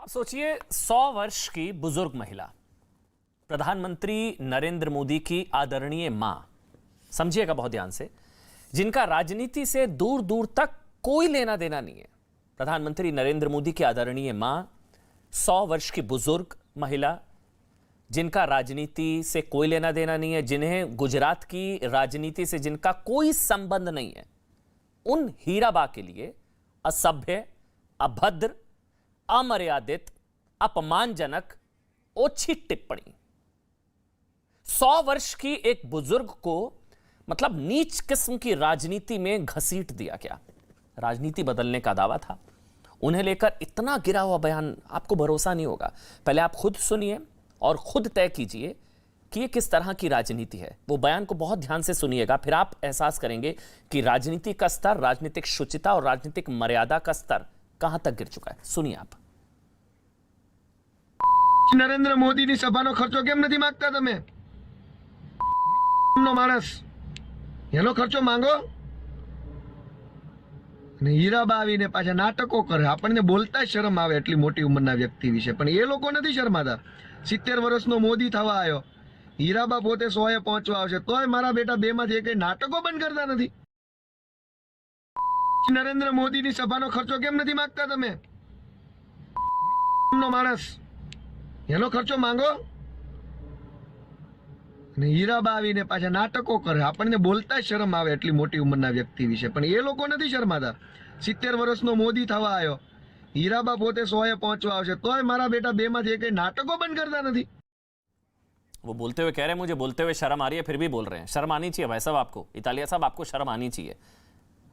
सोचिए 100 वर्ष की बुजुर्ग महिला, प्रधानमंत्री नरेंद्र मोदी की आदरणीय मां, समझिएगा बहुत ध्यान से, जिनका राजनीति से दूर दूर तक कोई लेना देना नहीं है। प्रधानमंत्री नरेंद्र मोदी की आदरणीय मां, 100 वर्ष की बुजुर्ग महिला, जिनका राजनीति से कोई लेना देना नहीं है, जिन्हें गुजरात की राजनीति से जिनका कोई संबंध नहीं है, उन हीराबा के लिए असभ्य, अभद्र, अमर्यादित, अपमानजनक, ओछी टिप्पणी। 100 वर्ष की एक बुजुर्ग को मतलब नीच किस्म की राजनीति में घसीट दिया गया। राजनीति बदलने का दावा था, उन्हें लेकर इतना गिरा हुआ बयान, आपको भरोसा नहीं होगा। पहले आप खुद सुनिए और खुद तय कीजिए कि ये किस तरह की राजनीति है। वो बयान को बहुत ध्यान से सुनिएगा, फिर आप एहसास करेंगे कि राजनीति का स्तर, राजनीतिक शुचिता और राजनीतिक मर्यादा का स्तर कहां तक गिर चुका है। सुनिए आप। नरेंद्र मोदी ની સભાનો ખર્ચો કેમ નથી માંગતા તમે? નો માણસ એનો ખર્ચો માંગો અને હીરાબા આવીને પાછા નાટકો કરે। આપણને બોલતા શરમ આવે એટલી મોટી ઉંમરના વ્યક્તિ વિશે, પણ એ લોકો નથી શરમાતા। 70 વર્ષનો મોદી થવા આવ્યો, હીરાબા પોતે 100 એ પહોંચવા આવશે, તોય મારા બેટા બે માંથી એક નાટકો બંધ કરતા નથી। નરેન્દ્ર મોદીની સભાનો ખર્ચો કેમ નથી માંગતા તમે? નો માણસ એનો ખર્ચો માંગો અને હીરાબા આવીને પાછા નાટકો કરે। આપણને બોલતા શરમ આવે એટલી મોટી ઉંમરના વ્યક્તિ વિશે, પણ એ લોકો નથી શરમાતા। 70 વર્ષનો મોદી થવા આવ્યો, હીરાબા પોતે 100 એ પહોંચવા આવશે, તોય મારા બેટા બે માંથી એક નાટકો બંધ करता નથી। वो बोलते हुए कह रहे हैं मुझे बोलते हुए शर्म आ रही है, फिर भी बोल रहे हैं। शर्म आनी चाहिए भाई साहब आपको, इतालिया साहब आपको शर्म आनी चाहिए।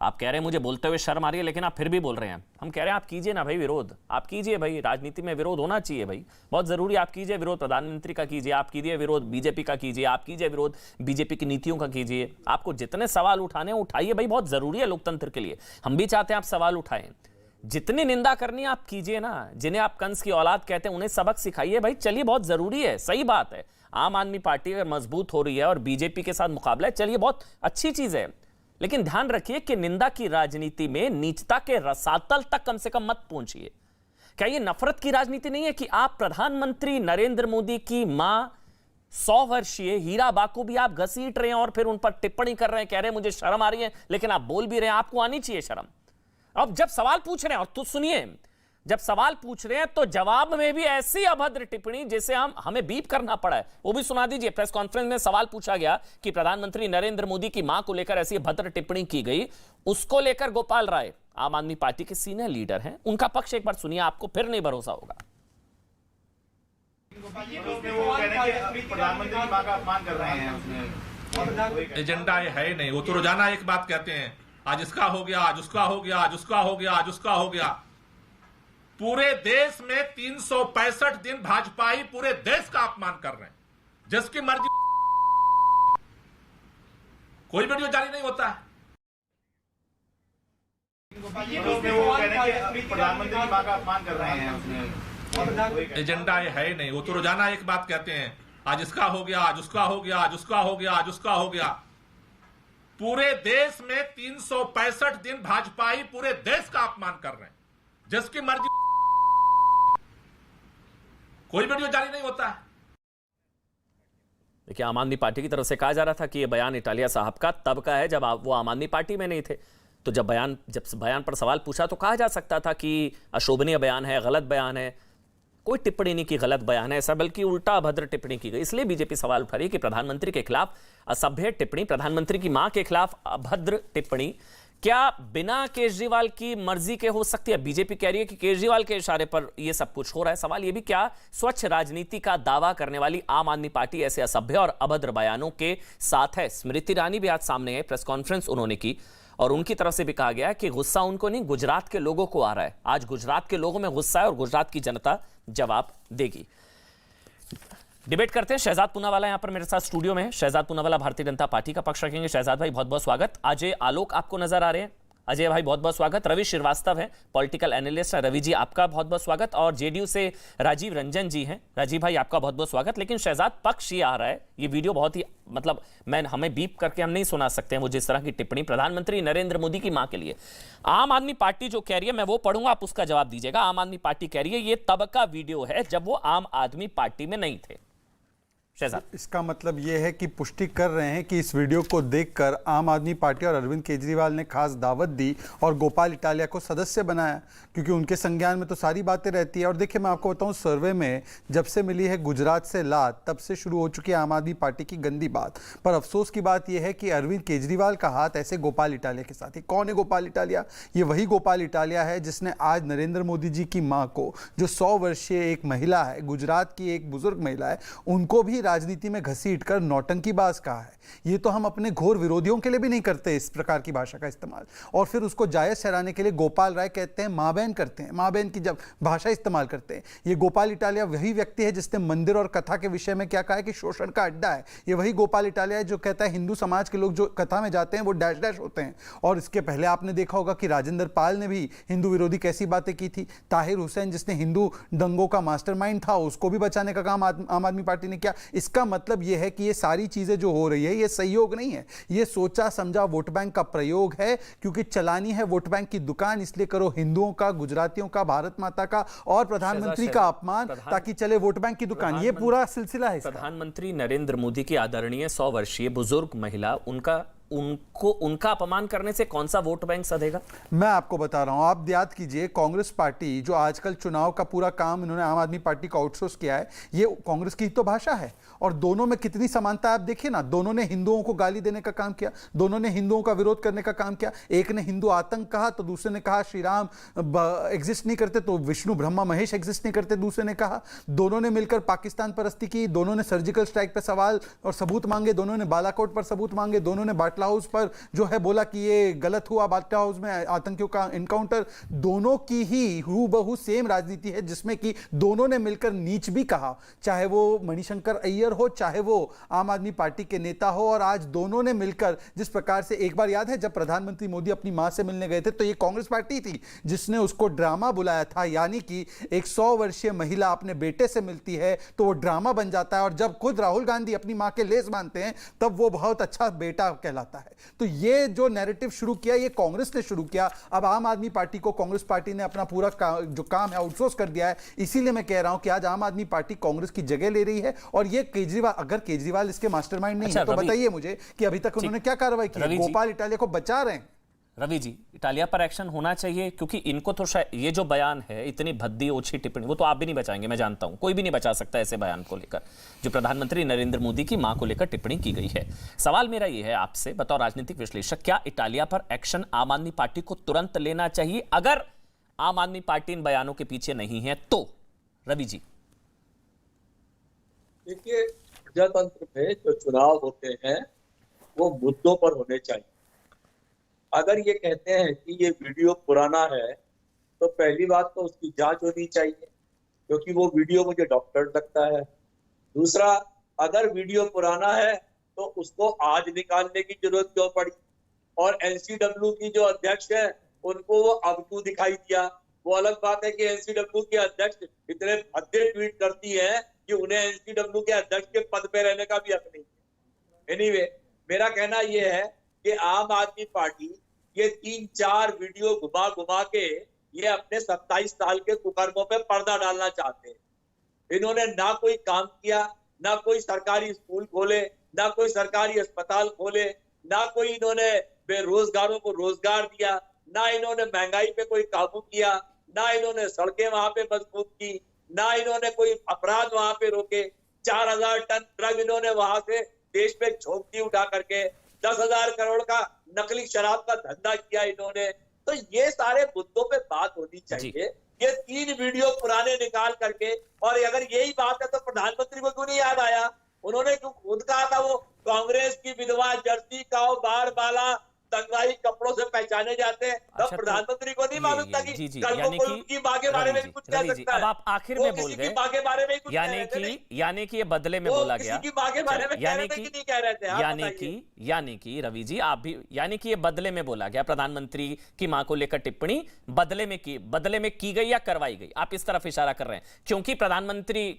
आप कह रहे हैं मुझे बोलते हुए शर्म आ रही है, लेकिन आप फिर भी बोल रहे हैं। हम कह रहे हैं आप कीजिए ना भाई विरोध, आप कीजिए भाई, राजनीति में विरोध होना चाहिए भाई, बहुत जरूरी। आप कीजिए विरोध प्रधानमंत्री का कीजिए, आप कीजिए विरोध बीजेपी का कीजिए, आप कीजिए विरोध बीजेपी की नीतियों का कीजिए। आपको जितने सवाल उठाने उठाइए भाई, बहुत जरूरी है लोकतंत्र के लिए। हम भी चाहते हैं आप सवाल उठाएं। जितनी निंदा करनी है आप कीजिए ना, जिन्हें आप कंस की औलाद कहते हैं उन्हें सबक सिखाइए भाई, चलिए बहुत जरूरी है, सही बात है। आम आदमी पार्टी अगर मजबूत हो रही है और बीजेपी के साथ मुकाबला है, चलिए बहुत अच्छी चीज है, लेकिन ध्यान रखिए कि निंदा की राजनीति में नीचता के रसातल तक कम से कम मत पहुंचिए। क्या ये नफरत की राजनीति नहीं है कि आप प्रधानमंत्री नरेंद्र मोदी की मां 100 वर्षीय हीराबा को भी आप घसीट रहे हैं और फिर उन पर टिप्पणी कर रहे हैं, कह रहे हैं मुझे शर्म आ रही है, लेकिन आप बोल भी रहे हैं, आपको आनी चाहिए शर्म। अब जब सवाल पूछ रहे हैं, और तो सुनिए, जब सवाल पूछ रहे हैं तो जवाब में भी ऐसी अभद्र टिप्पणी जिसे हमें बीप करना पड़ा है, वो भी सुना दीजिए। प्रेस कॉन्फ्रेंस में सवाल पूछा गया कि प्रधानमंत्री नरेंद्र मोदी की मां को लेकर ऐसी अभद्र टिप्पणी की गई, उसको लेकर गोपाल राय, आम आदमी पार्टी के सीनियर लीडर हैं, उनका पक्ष एक बार सुनिए, आपको फिर नहीं भरोसा होगा। प्रधानमंत्री की मां का अपमान कर रहे हैं। एजेंडा ये है नहीं, वो तो रोजाना एक बात कहते हैं, आज इसका हो गया, आज उसका हो गया, आज उसका हो गया, आज उसका हो गया। पूरे देश में 365 दिन भाजपाई पूरे देश का अपमान कर रहे हैं, जिसकी मर्जी। कोई वीडियो जारी नहीं होता है। प्रधानमंत्री की मां का अपमान कर रहे हैं। एजेंडा ये है नहीं, वो तो रोजाना एक बात कहते हैं, आज इसका हो गया, आज उसका हो गया, आज उसका हो गया, आज उसका हो गया। पूरे देश में 365 दिन भाजपाई पूरे देश का अपमान कर रहे हैं, जिसकी मर्जी। कोई वीडियो जारी नहीं होता है। देखिए, आम आदमी पार्टी की तरफ से कहा जा रहा था कि यह बयान इटालिया साहब का तब का है जब वो आम आदमी पार्टी में नहीं थे। तो जब बयान पर सवाल पूछा तो कहा जा सकता था कि अशोभनीय बयान है, गलत बयान है। कोई टिप्पणी नहीं की गलत बयान है ऐसा, बल्कि उल्टा अभद्र टिप्पणी की गई। इसलिए बीजेपी सवाल उठा रही है कि प्रधानमंत्री के खिलाफ असभ्य टिप्पणी, प्रधानमंत्री की मां के खिलाफ अभद्र टिप्पणी क्या बिना केजरीवाल की मर्जी के हो सकती है? बीजेपी कह रही है कि केजरीवाल के इशारे पर यह सब कुछ हो रहा है। सवाल यह भी, क्या स्वच्छ राजनीति का दावा करने वाली आम आदमी पार्टी ऐसे असभ्य और अभद्र बयानों के साथ है? स्मृति ईरानी भी आज सामने है, प्रेस कॉन्फ्रेंस उन्होंने की और उनकी तरफ से भी कहा गया कि गुस्सा उनको नहीं, गुजरात के लोगों को आ रहा है। आज गुजरात के लोगों में गुस्सा है और गुजरात की जनता जवाब देगी। डिबेट करते हैं। शहजाद पूनावाला यहां पर मेरे साथ स्टूडियो में है। शहजाद पूनावाला भारतीय जनता पार्टी का पक्ष रखेंगे। शहजाद भाई, बहुत बहुत स्वागत। अजय आलोक आपको नजर आ रहे हैं, अजय भाई बहुत बहुत स्वागत। रवि श्रीवास्तव है, पॉलिटिकल एनालिस्ट। रवि जी आपका बहुत बहुत स्वागत। और जेडीयू से राजीव रंजन जी हैं। राजीव भाई आपका बहुत बहुत स्वागत। लेकिन शहजाद पक्ष ये आ रहा है, ये वीडियो बहुत ही मतलब हमें बीप करके हम नहीं सुना सकते हैं वो जिस तरह की टिप्पणी प्रधानमंत्री नरेंद्र मोदी की मां के लिए। आम आदमी पार्टी जो कह रही है, मैं वो पढ़ूंगा, आप उसका जवाब दीजिएगा। आम आदमी पार्टी कह रही है ये तब का वीडियो है जब वो आम आदमी पार्टी में नहीं थे। शहजाद, इसका मतलब यह है कि पुष्टि कर रहे हैं कि इस वीडियो को देखकर आम आदमी पार्टी और अरविंद केजरीवाल ने खास दावत दी और गोपाल इटालिया को सदस्य बनाया, क्योंकि उनके संज्ञान में तो सारी बातें रहती है। और देखिए, मैं आपको बताऊं, सर्वे में जब से मिली है गुजरात से लात, तब से शुरू हो चुकी है आम आदमी पार्टी की गंदी बात। पर अफसोस की बात यह है कि अरविंद केजरीवाल का हाथ ऐसे गोपाल इटालिया के साथ है। कौन है गोपाल इटालिया? ये वही गोपाल इटालिया है जिसने आज नरेंद्र मोदी जी की मां को, जो 100 वर्षीय एक महिला है, गुजरात की एक बुजुर्ग महिला है, उनको भी राजनीति में घसीटकर नौटंकीबाज कहा है। ये तो हम अपने घोर विरोधियों के लिए भी नहीं करते इस प्रकार की भाषा का इस्तेमाल। और फिर उसको जायज ठहराने के लिए गोपाल राय कहते हैं, मां बहन करते हैं, मां बहन की जब भाषा इस्तेमाल करते हैं। ये गोपाल इटालिया वही व्यक्ति है जिसने मंदिर और कथा के विषय में क्या कहा है कि शोषण का अड्डा है। ये वही गोपाल इटालिया है जो कहता है हिंदू समाज के लोग जो कथा में जाते हैं वो डैश डैश होते हैं। और इसके पहले आपने देखा होगा कि राजेंद्र पाल ने भी हिंदू विरोधी कैसी बातें की थी। ताहिर हुसैन जिसने हिंदू दंगों का मास्टरमाइंड था, उसको भी बचाने का काम आम आदमी पार्टी ने किया। इसका मतलब यह है कि ये सारी चीजें जो हो रही है ये सहयोग नहीं है, ये सोचा समझा वोट बैंक का प्रयोग है। क्योंकि चलानी है वोट बैंक की दुकान, इसलिए करो हिंदुओं का, गुजरातियों का, भारत माता का और प्रधानमंत्री का अपमान, ताकि चले वोट बैंक की दुकान। ये पूरा सिलसिला है। प्रधानमंत्री नरेंद्र मोदी की आदरणीय 100 वर्षीय बुजुर्ग महिला, उनका अपमान करने से कौन सा वोट बैंक सधेगा? मैं आपको बता रहा हूं, आप याद कीजिए, कांग्रेस पार्टी जो आजकल चुनाव का पूरा काम इन्होंने आम आदमी पार्टी को आउटसोर्स किया है, ये कांग्रेस की तो भाषा है। और दोनों में कितनी समानता आप देखिए ना। दोनों ने हिंदुओं को गाली देने का काम किया, दोनों ने हिंदुओं का विरोध करने का काम किया। एक ने हिंदू आतंक कहा तो दूसरे ने कहा श्री राम एग्जिस्ट नहीं करते तो विष्णु ब्रह्मा महेश एग्जिस्ट नहीं करते, दूसरे ने कहा। दोनों ने मिलकर पाकिस्तान परस्ती की, दोनों ने सर्जिकल स्ट्राइक पर सवाल और सबूत मांगे, दोनों ने बालाकोट पर सबूत मांगे, दोनों ने बाटला हाउस पर जो है बोला कि ये गलत हुआ, बाटला हाउस में आतंकियों का इनकाउंटर। दोनों की ही हूबहू सेम राजनीति है जिसमें कि दोनों ने मिलकर नीच भी कहा, चाहे वो मणिशंकर अय्यर हो, चाहे वो आम आदमी पार्टी के नेता हो। और आज दोनों ने मिलकर जिस प्रकार से, एक बार याद है जब प्रधानमंत्री मोदी अपनी मां से मिलने गए थे तो ये कांग्रेस पार्टी थी जिसने उसको ड्रामा बुलाया था। यानी कि एक 100 वर्षीय महिला अपने बेटे से मिलती है तो वो ड्रामा बन जाता है, और जब खुद राहुल गांधी अपनी मां के लेस बांधते हैं तब वो बहुत अच्छा बेटा कहलाता है। तो ये जो नैरेटिव शुरू किया ये कांग्रेस ने शुरू किया। अब आम आदमी पार्टी को कांग्रेस पार्टी ने अपना पूरा जो काम है आउटसोर्स कर दिया है। इसीलिए मैं कह रहा हूं कि आज आम आदमी पार्टी कांग्रेस की जगह ले रही है। और ये केजरीवाल, अगर केजरीवाल इसके मास्टरमाइंड नहीं है तो बताइए मुझे कि अभी तक उन्होंने क्या कार्रवाई की? गोपाल इटालिया को बचा रहे हैं। रवि जी, इटालिया पर एक्शन होना चाहिए, क्योंकि इनको तो शायद ये जो बयान है, इतनी भद्दी ओछी टिप्पणी, वो तो आप भी नहीं बचाएंगे, मैं जानता हूं, कोई भी नहीं बचा सकता ऐसे बयान को लेकर जो प्रधानमंत्री नरेंद्र मोदी की मां को लेकर टिप्पणी की गई है। सवाल मेरा ये है आपसे, बतौर राजनीतिक विश्लेषक, क्या इटालिया पर एक्शन आम आदमी पार्टी को तुरंत लेना चाहिए? अगर आम आदमी पार्टी इन बयानों के पीछे नहीं है तो? रवि जी, देखिए, प्रजातंत्र में जो चुनाव होते हैं वो मुद्दों पर होने चाहिए। अगर ये कहते हैं कि ये वीडियो पुराना है तो पहली बात तो उसकी जांच होनी चाहिए, क्योंकि वो वीडियो मुझे डॉक्टर लगता है। दूसरा, अगर वीडियो पुराना है तो उसको आज निकालने की जरूरत क्यों पड़ी? और एनसीडब्ल्यू की जो अध्यक्ष है उनको वो अब क्यों दिखाई दिया? वो अलग बात है कि एनसीडब्ल्यू के अध्यक्ष इतने भद्दे ट्वीट करती है कि उन्हें एनसीडब्ल्यू के अध्यक्ष के पद पे रहने का भी हक नहीं है। एनीवे, मेरा कहना यह है कि आम आदमी पार्टी ये 3-4 वीडियो घुमा घुमा के ये अपने 27 साल के कुकर्मों पे पर्दा डालना चाहते हैं। इन्होंने ना कोई काम किया, ना कोई सरकारी स्कूल खोले, ना कोई सरकारी अस्पताल खोले, ना कोई इन्होंने बेरोजगारों को रोजगार दिया, ना इन्होंने महंगाई पे कोई काबू किया, ना इन्होंने सड़कें वहां पे मजबूत की, ना इन्होंने कोई अपराध वहां पे रोके। 4000 टन ड्रग इन्होंने वहां से देश में झोंक दी उठा करके। 10,000 करोड़ का नकली शराब का धंधा किया इन्होंने। तो ये सारे मुद्दों पे बात होनी चाहिए। ये 3 वीडियो पुराने निकाल करके, और अगर यही बात है तो प्रधानमंत्री को क्यों नहीं याद आया? उन्होंने क्यों खुद कहा था वो कांग्रेस की विधवा जर्सी काओ बार बाला दंगाई कपड़ों से पहचाने जाते हैं, तब अच्छा, तो प्रधानमंत्री को नहीं मालूम था कि जी जी, कल को यानी कोई कि उनकी माँ के बारे में भी कुछ कह रवि जी, सकता अब है। आप आखिर वो में बोल किसी की गए, माँ के बारे में ही कुछ कह रहे थे नहीं। यानी कि ये बदले में वो बोला किसी गया, की माँ के बारे में कह रहे थे कि नहीं कह रहे थे? आप बताइए। यानी कि रवि जी आप भी, यानी कि ये बदले में बोला गया, प्रधानमंत्री की मां को लेकर टिप्पणी बदले में की गई या करवाई गई, आप इस तरफ इशारा कर रहे हैं?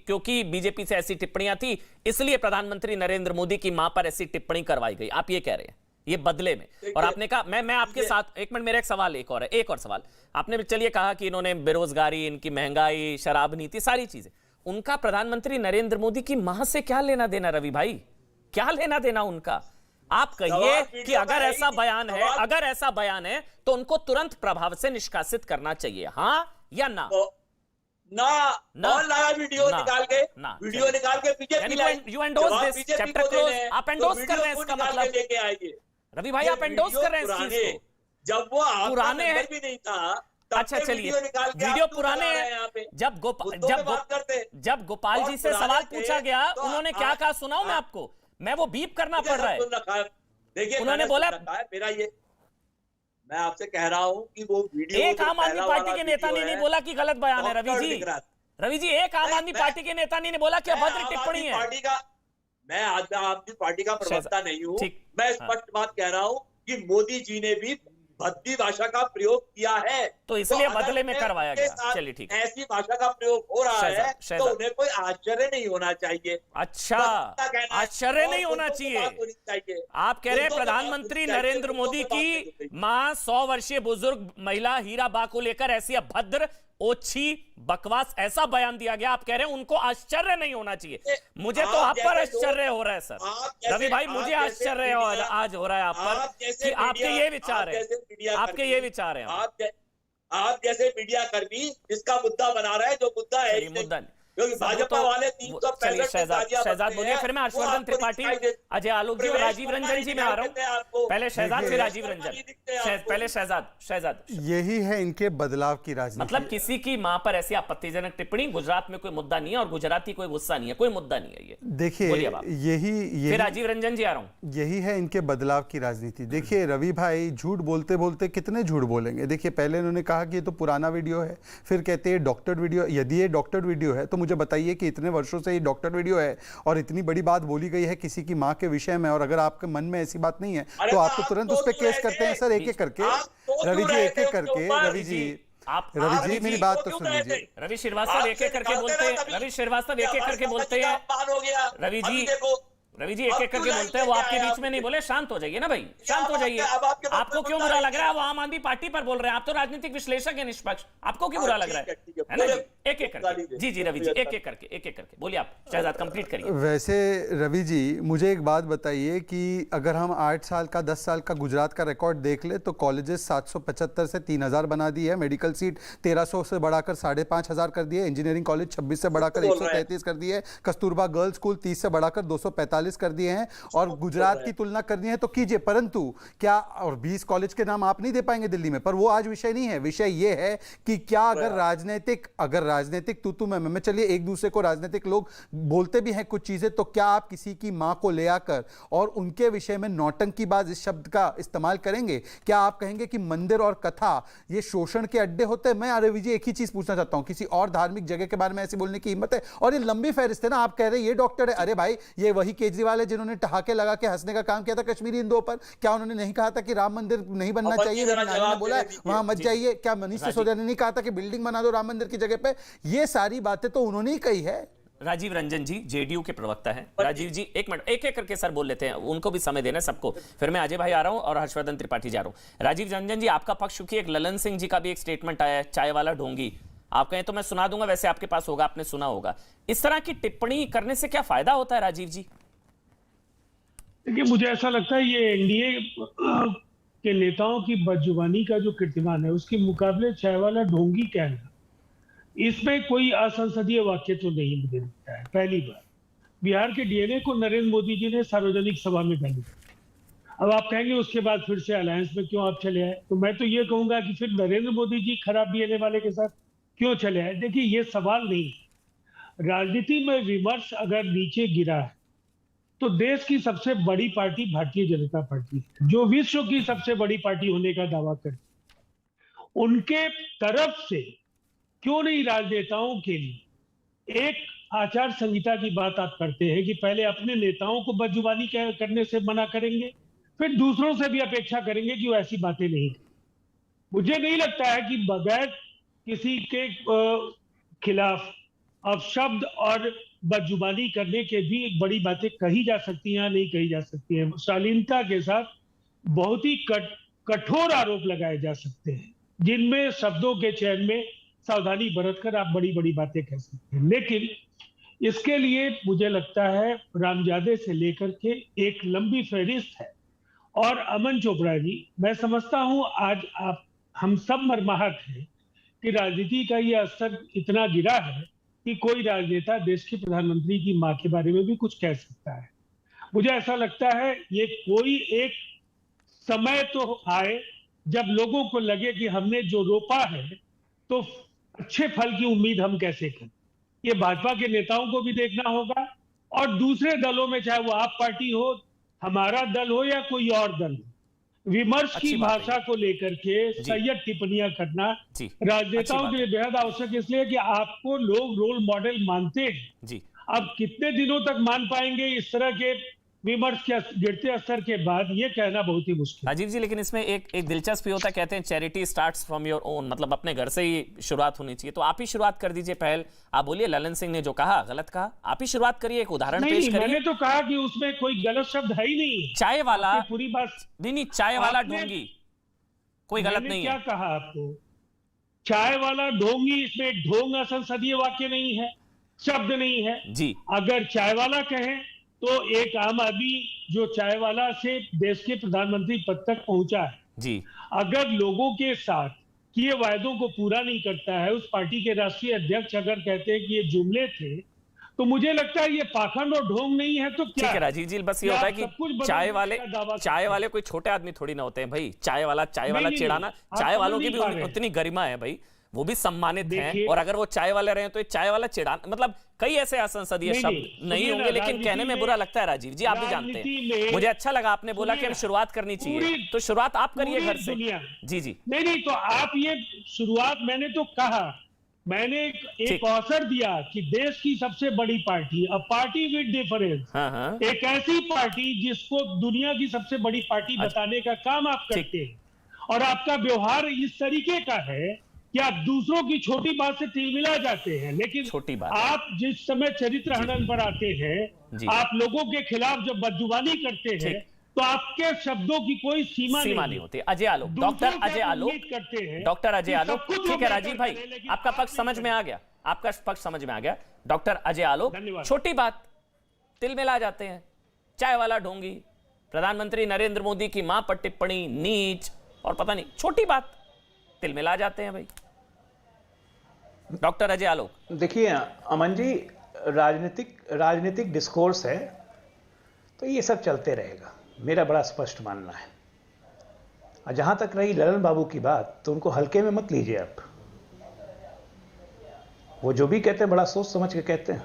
क्योंकि बीजेपी से ऐसी टिप्पणियां थी, इसलिए प्रधानमंत्री नरेंद्र मोदी की मां पर ऐसी टिप्पणी करवाई गई, आप ये कह रहे हैं? ये बदले में। और आपने कहा, मैं आपके साथ, एक मिनट, मेरा एक सवाल एक और सवाल। आपने चलिए कहा कि इन्होंने बेरोजगारी, इनकी महंगाई, शराब नीति, सारी चीजें, उनका प्रधानमंत्री नरेंद्र मोदी की मां से क्या लेना देना रवि भाई? क्या लेना देना उनका? आप कहिए कि अगर ऐसा बयान है तो उनको तुरंत प्रभाव से निष्कासित करना चाहिए, हां या ना? ना कौन लाया वीडियो निकाल के? वीडियो निकाल के BJP you endorse this chapter close, आप एंडोर्स कर रहे हैं, इसका मतलब लेके आएंगे रवि भाई, आप एंडोर्स कर रहे हैं इस चीज को? जब वो पुराने नंबर भी नहीं था, अच्छा चलिए, वीडियो पुराने हैं। जब गोपाल जी से सवाल पूछा गया, उन्होंने क्या कहा सुनाऊं मैं आपको? मैं वो बीप करना पड़ रहा है। देखिए, उन्होंने बोला, मेरा ये, मैं आपसे कह रहा हूं कि वो वीडियो, एक आम आदमी पार्टी के नेता ने नहीं बोला कि गलत बयान है रवि जी, एक आम आदमी पार्टी के नेता ने बोला कि अभद्र टिप्पणी है। मैं आम आदमी पार्टी का प्रवक्ता नहीं हूं, मैं स्पष्ट बात कह रहा हूं कि मोदी जी ने भी भद्दी भाषा का प्रयोग किया है, तो इसलिए बदले में करवाया गया। चलिए ठीक है, ऐसी भाषा का प्रयोग हो रहा है तो उन्हें कोई आश्चर्य नहीं होना चाहिए। अच्छा, आश्चर्य नहीं होना चाहिए। आप कह रहे हैं प्रधानमंत्री नरेंद्र मोदी की मां 100 वर्षीय बुजुर्ग महिला हीरा बा को लेकर ऐसी अभद्र, ओछी, बकवास ऐसा बयान दिया गया, आप कह रहे हैं उनको आश्चर्य नहीं होना चाहिए। मुझे तो आप पर आश्चर्य हो रहा है सर रवि भाई, मुझे आश्चर्य आज हो रहा है आप पर कि आपके ये विचार है, आपके ये विचार है। आप जैसे मीडिया कर्मी इसका मुद्दा बना रहे हैं, जो मुद्दा है मुद्दा क्योंकि भाजपा वाले 365 शहजाद बोलिए, फिर मैं हर्षवर्धन त्रिपाठी, अजय आलोक जी और राजीव रंजन जी में आ रहा हूं। पहले शहजाद, फिर राजीव रंजन, पहले शहजाद। यही है इनके बदलाव की राजनीति। मतलब किसी की मां पर ऐसी आपत्तिजनक टिप्पणी, गुजरात में कोई मुद्दा नहीं है और गुजराती कोई गुस्सा नहीं है, कोई मुद्दा नहीं है। ये देखिए, यही फिर राजीव रंजन जी आ रहा हूं। यही है इनके बदलाव की राजनीति। देखिए रवि भाई, झूठ बोलते बोलते कितने झूठ बोलेंगे। देखिए, पहले इन्होंने कहा कि ये तो पुराना वीडियो है, फिर कहते हैं डॉक्टर्ड वीडियो। यदि ये डॉक्टर्ड वीडियो है तो मुझे बताइए कि इतने वर्षों से ये डॉक्टर्ड वीडियो है और इतनी बड़ी बात बोली गई है किसी की मां के विषय में, और अगर आपके मन में ऐसी बात नहीं है तो आप तो तुरंत उस पर केस करते हैं। सर, एक एक करके रवि जी, एक एक करके रवि जी मेरी बात तो सुन लीजिए। रवि श्रीवास्तव एक एक करके बोलते हैं, रवि जी एक एक करके बोलते हैं, वो आपके बीच में नहीं बोले। शांत हो जाइए ना भाई, शांत हो जाइए। आपको क्यों बुरा लग रहा है? वो आम आदमी पार्टी पर बोल रहे हैं, आप तो राजनीतिक विश्लेषक है निष्पक्ष, आपको क्यों बुरा लग रहा है ना जी? एक एक करके जी रवि जी, एक एक करके बोलिए। आप शहजाद कंप्लीट करिए। वैसे रवि जी, मुझे एक बात बताइए कि अगर हम 8 साल का 10 साल का गुजरात का रिकॉर्ड देख ले तो कॉलेजेस 775 से 3000 बना दी है, मेडिकल सीट 1300 से बढ़ाकर 5500 कर दिए, इंजीनियरिंग कॉलेज 26 से बढ़ाकर 133 कर दिए, कस्तूरबा गर्ल्स स्कूल 30 से बढ़ाकर 245 कर दिए हैं, और गुजरात की तुलना करनी है तो कीजिए। परंतु क्या, और 20 कॉलेज के नाम आप नहीं दे पाएंगे दिल्ली में, पर वो आज विषय नहीं है। विषय ये है कि क्या अगर राजनीतिक तू मैं चलिए, एक दूसरे को राजनीतिक लोग बोलते भी हैं कुछ चीजें, तो क्या आप किसी की मां को ले आकर और उनके विषय में नौटंकीबाज इस शब्द का इस्तेमाल करेंगे? क्या आप कहेंगे कि मंदिर और कथा ये शोषण के अड्डे होते हैं? मैं रवि जी एक ही चीज पूछना चाहता हूं, किसी और धार्मिक जगह के बारे में ऐसे बोलने की हिम्मत है? और ये लंबी फहरिस्त है ना, आप कह रहे हैं ये डॉक्टर है, अरे भाई ये वही केजरीवाल है जिन्होंने ठहाके लगा के हंसने का काम किया था कश्मीरी हिंदुओं पर। क्या उन्होंने नहीं कहा था कि राम मंदिर नहीं बनना चाहिए? ने बोला वहां मत जाइए। क्या मनीष सिसोदिया ने नहीं कहा था कि बिल्डिंग बना दो राम मंदिर की जगह पे? ये सारी बातें तो उन्होंने ही कही है। राजीव रंजन जी जेडीयू के प्रवक्ता हैं। राजीव जी एक मिनट, एक एक करके सर बोल लेते हैं, उनको भी समय देना सबको। फिर मैं अजय भाई आ रहा हूं और हर्षवर्धन त्रिपाठी जा रहा हूं। राजीव रंजन जी, आपका पक्ष, क्योंकि एक ललन सिंह जी का भी एक स्टेटमेंट आया है, चाय वाला ढोंगी, आप कहें तो मैं सुना दूंगा, वैसे आपके पास होगा, आपने सुना होगा। इस तरह की टिप्पणी करने से क्या फायदा होता है राजीव जी? देखिए, मुझे ऐसा लगता है ये एनडीए के नेताओं की बदजुबानी का जो कीर्तिमान है, उसके मुकाबले चाय वाला ढोंगी कहना, इसमें कोई असंसदीय वाक्य तो नहीं मुझे लगता है। पहली बार, बिहार के डीएनए को नरेंद्र मोदी जी ने सार्वजनिक सभा में गाली। अब आप कहेंगे उसके बाद फिर से अलायंस में क्यों आप चले आए, तो मैं तो ये कहूंगा कि फिर नरेंद्र मोदी जी खराब डीएनए वाले के साथ क्यों चले आए। देखिए, ये सवाल नहीं, राजनीति में विमर्श अगर नीचे गिरा है तो देश की सबसे बड़ी पार्टी भारतीय जनता पार्टी है, जो विश्व की सबसे बड़ी पार्टी होने का दावा करती है। उनके तरफ से क्यों नहीं राजनेताओं के लिए एक आचार संहिता की बात आप करते हैं कि पहले अपने नेताओं को बदजुबानी करने से मना करेंगे, फिर दूसरों से भी अपेक्षा करेंगे कि वो ऐसी बातें नहीं करें। मुझे नहीं लगता है कि बगैर किसी के खिलाफ अपशब्द और बदजुबानी करने के भी एक बड़ी बातें कही जा सकती हैं या नहीं कही जा सकती हैं। शालीनता के साथ बहुत ही कठोर आरोप लगाए जा सकते हैं, जिनमें शब्दों के चयन में सावधानी बरतकर आप बड़ी बड़ी बातें कह सकते हैं। लेकिन इसके लिए मुझे लगता है रामजादे से लेकर के एक लंबी फहरिस्त है। और अमन चोपड़ा जी, मैं समझता हूं आज आप हम सब मर्माहत हैं कि राजनीति का ये असर इतना गिरा है कि कोई राजनेता देश के प्रधानमंत्री की मां के बारे में भी कुछ कह सकता है। मुझे ऐसा लगता है ये कोई एक समय तो आए जब लोगों को लगे कि हमने जो रोपा है तो अच्छे फल की उम्मीद हम कैसे करें। ये भाजपा के नेताओं को भी देखना होगा और दूसरे दलों में, चाहे वो आप पार्टी हो, हमारा दल हो या कोई और दल हो, विमर्श की भाषा को लेकर के संयत टिप्पणियां करना राजनेताओं के लिए बेहद आवश्यक, इसलिए कि आपको लोग रोल मॉडल मानते हैं। अब कितने दिनों तक मान पाएंगे इस तरह के विमर्श के गिरते स्तर के बाद, ये कहना बहुत ही मुश्किल। राजीव जी, लेकिन इसमें एक दिलचस्प होता है, कहते हैं charity starts from your own, मतलब अपने घर से ही शुरुआत होनी चाहिए। तो आप ही शुरुआत कर दीजिए पहल। आप बोलिए ललन सिंह ने जो कहा गलत कहा, आप ही शुरुआत करिए, एक उदाहरण पेश करिए। मैंने तो कहा कि उसमें कोई गलत शब्द है ही नहीं। चाय वाला पूरी बात नहीं, चाय वाला ढोंगी कोई गलत नहीं है। क्या कहा आपको? चाय वाला ढोंगी, इसमें ढोंग असंसदीय वाक्य नहीं है, शब्द नहीं है जी। अगर चाय वाला कहें तो एक आम आदमी जो चाय वाला से देश के प्रधानमंत्री पद तक पहुंचा है जी, अगर लोगों के साथ किए वायदों को पूरा नहीं करता है, उस पार्टी के राष्ट्रीय अध्यक्ष अगर कहते हैं कि ये जुमले थे, तो मुझे लगता है ये पाखंड और ढोंग नहीं है। तो क्या ठीक है राजीव जी, बस ये होता है कि चाय वाले कोई छोटे आदमी थोड़ी ना होते हैं भाई। चाय वाला चिढ़ाना, चाय वालों की भी उतनी गरिमा है भाई, वो भी सम्मानित हैं। और अगर वो चाय वाले रहे तो चाय वाला चिढ़ाना, मतलब कई ऐसे असंसदीय शब्द नहीं होंगे, लेकिन कहने में बुरा लगता है। राजीव जी, आप भी जानते हैं, मुझे अच्छा लगा आपने बोला कि हम शुरुआत करनी चाहिए, तो शुरुआत आप करिए घर से। जी जी, नहीं, तो आप ये शुरुआत, मैंने तो कहा, मैंने एक अवसर दिया कि देश की सबसे बड़ी party, a party with difference, एक ऐसी पार्टी जिसको दुनिया की सबसे बड़ी पार्टी बताने का काम आप करते हैं, और आपका व्यवहार इस तरीके का है कि आप दूसरों की छोटी बात से तिलमिला जाते हैं। लेकिन छोटी बात आप जिस समय चरित्र हनन पर आते हैं, आप लोगों के खिलाफ जब बदजुबानी करते हैं, तो आपके शब्दों की कोई सीमा नहीं होती। अजय आलोक, डॉक्टर अजय आलोक, डॉक्टर अजय आलोक, ठीक है राजीव भाई, आपका पक्ष समझ में आ गया, आपका पक्ष समझ में आ गया। डॉक्टर अजय आलोक, छोटी बात तिल में ला जाते हैं, चाय वाला ढोंगी, प्रधानमंत्री नरेंद्र मोदी की मां पर टिप्पणी नीच, और पता नहीं, छोटी बात तिल में ला जाते हैं भाई। डॉक्टर अजय आलोक, देखिए अमन जी, राजनीतिक डिस्कोर्स है तो ये सब चलते रहेगा, मेरा बड़ा स्पष्ट मानना है। और जहां तक रही ललन बाबू की बात, तो उनको हल्के में मत लीजिए आप। वो जो भी कहते हैं बड़ा सोच समझ के कहते हैं।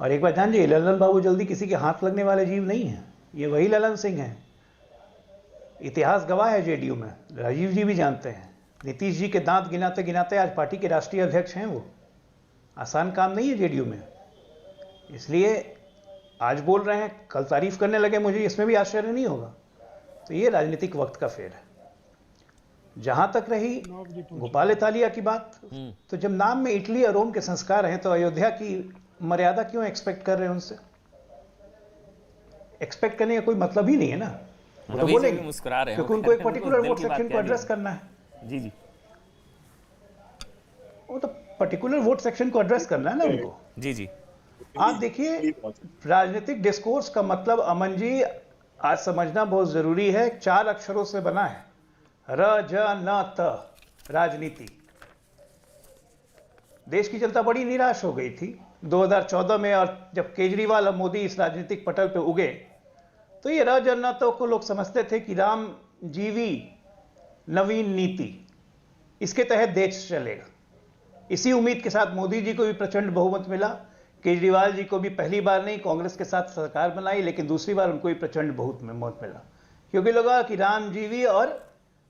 और एक बात जानिए, ललन बाबू जल्दी किसी के हाथ लगने वाले जीव नहीं है, ये वही ललन सिंह हैं। इतिहास गवाह है जेडीयू में, राजीव जी भी जानते हैं। नीतीश जी के दांत गिनाते गिनाते आज पार्टी के राष्ट्रीय अध्यक्ष हैं। वो आसान काम नहीं है जेडीयू में, इसलिए आज बोल रहे हैं, कल तारीफ करने लगे, मुझे इसमें भी आश्चर्य नहीं होगा। तो ये राजनीतिक वक्त का फेर है। जहां तक रही गोपाल इटालिया की बात, तो जब नाम में इटली और रोम के संस्कार हैं, तो अयोध्या की मर्यादा क्यों एक्सपेक्ट कर रहे हैं उनसे? एक्सपेक्ट करने का कोई मतलब ही नहीं है ना, तो बोलेंगे, मुस्कुरा रहे हैं क्योंकि उनको एक पर्टिकुलर वोट सेक्शन को एड्रेस करना है। जी जी, वो तो पर्टिकुलर वोट सेक्शन को एड्रेस करना है ना उनको। जी जी, आप देखिए, राजनीतिक डिस्कोर्स का मतलब अमन जी आज समझना बहुत जरूरी है, 4 अक्षरों से बना है, र ज न त, राजनीति। देश की जनता बड़ी निराश हो गई थी 2014 में, और जब केजरीवाल और मोदी इस राजनीतिक पटल पे उगे, तो ये र ज न त को लोग समझते थे कि राम जीवी नवीन नीति, इसके तहत देश चलेगा। इसी उम्मीद के साथ मोदी जी को भी प्रचंड बहुमत मिला, केजरीवाल जी को भी पहली बार नहीं कांग्रेस के साथ सरकार बनाई, लेकिन दूसरी बार उनको भी प्रचंड बहुत में मौत मिला, क्योंकि लगा कि रामजीवी और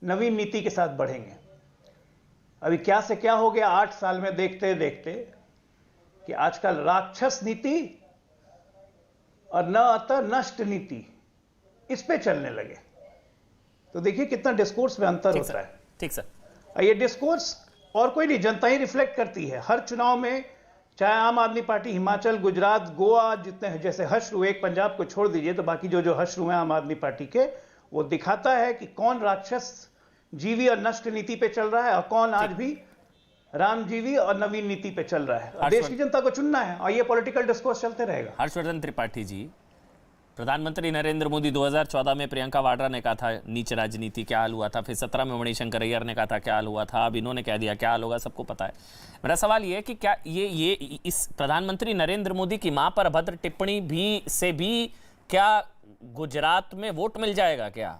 नवीन नीति के साथ बढ़ेंगे। अभी क्या से क्या हो गया 8 साल में, देखते देखते कि आजकल राक्षस नीति और न अतः नष्ट नीति इस पे चलने लगे। तो देखिए कितना डिस्कोर्स में अंतर होता है। ठीक सर। और ये डिस्कोर्स और कोई नहीं, जनता ही रिफ्लेक्ट करती है हर चुनाव में, चाहे आम आदमी पार्टी हिमाचल, गुजरात, गोवा, जितने जैसे हश्र, एक पंजाब को छोड़ दीजिए तो बाकी जो हश्र हैं आम आदमी पार्टी के, वो दिखाता है कि कौन राक्षस जीवी और नष्ट नीति पे चल रहा है और कौन आज भी रामजीवी और नवीन नीति पे चल रहा है। देश की जनता को चुनना है और ये पॉलिटिकल डिस्कोर्स चलते रहेगा। हर्षवर्धन त्रिपाठी जी, प्रधानमंत्री नरेंद्र मोदी 2014 में प्रियंका वाड्रा ने कहा था नीच राजनीति, क्या हाल हुआ था। फिर 17 में मणिशंकर अय्यर ने कहा था क्या हाल हुआ था। अब इन्होंने कह दिया क्या हाल होगा, सबको पता है। मेरा सवाल ये है कि क्या ये इस प्रधानमंत्री नरेंद्र मोदी की मां पर अभद्र टिप्पणी भी क्या गुजरात में वोट मिल जाएगा क्या?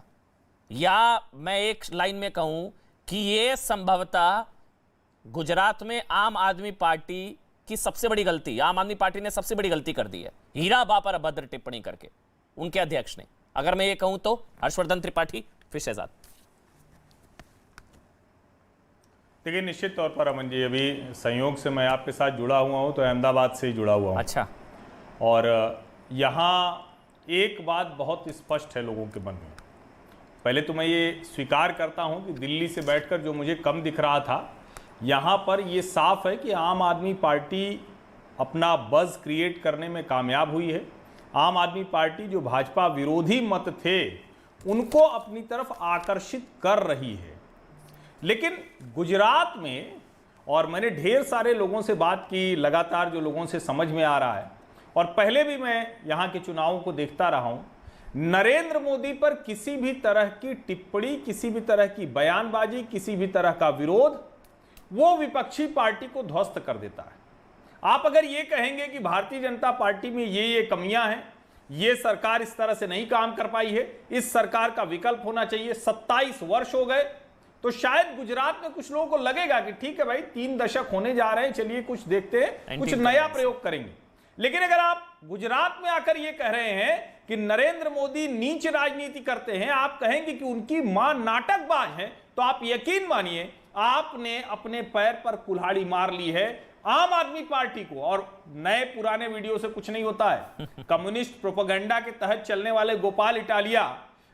या मैं एक लाइन में कहूं कि ये संभवतः गुजरात में आम आदमी पार्टी की सबसे बड़ी गलती, आम आदमी पार्टी ने सबसे बड़ी गलती कर दी है हीरा बा पर अभद्र टिप्पणी करके, उनके अध्यक्ष ने। अगर मैं ये कहूं तो हर्षवर्धन त्रिपाठी, फिर शहजाद। देखिए, निश्चित तौर पर अमन जी, अभी संयोग से मैं आपके साथ जुड़ा हुआ हूं तो अहमदाबाद से ही जुड़ा हुआ हूं। अच्छा। और यहाँ एक बात बहुत स्पष्ट है लोगों के मन में। पहले तो मैं ये स्वीकार करता हूं कि दिल्ली से बैठकर जो मुझे कम दिख रहा था, यहाँ पर ये साफ है कि आम आदमी पार्टी अपना बज़ क्रिएट करने में कामयाब हुई है। आम आदमी पार्टी जो भाजपा विरोधी मत थे उनको अपनी तरफ आकर्षित कर रही है। लेकिन गुजरात में, और मैंने ढेर सारे लोगों से बात की, लगातार जो लोगों से समझ में आ रहा है, और पहले भी मैं यहाँ के चुनावों को देखता रहा हूँ, नरेंद्र मोदी पर किसी भी तरह की टिप्पणी, किसी भी तरह की बयानबाजी, किसी भी तरह का विरोध वो विपक्षी पार्टी को ध्वस्त कर देता है। आप अगर ये कहेंगे कि भारतीय जनता पार्टी में ये कमियां हैं, ये सरकार इस तरह से नहीं काम कर पाई है, इस सरकार का विकल्प होना चाहिए, 27 वर्ष हो गए, तो शायद गुजरात में कुछ लोगों को लगेगा कि ठीक है भाई 3 दशक होने जा रहे हैं, चलिए कुछ देखते हैं, कुछ नया प्रयोग करेंगे। लेकिन अगर आप गुजरात में आकर ये कह रहे हैं कि नरेंद्र मोदी नीच राजनीति करते हैं, आप कहेंगे कि उनकी मां नाटकबाज है, तो आप यकीन मानिए आपने अपने पैर पर कुल्हाड़ी मार ली है आम आदमी पार्टी को। और नए पुराने वीडियो से कुछ नहीं होता है। कम्युनिस्ट प्रोपेगेंडा के तहत चलने वाले गोपाल इटालिया,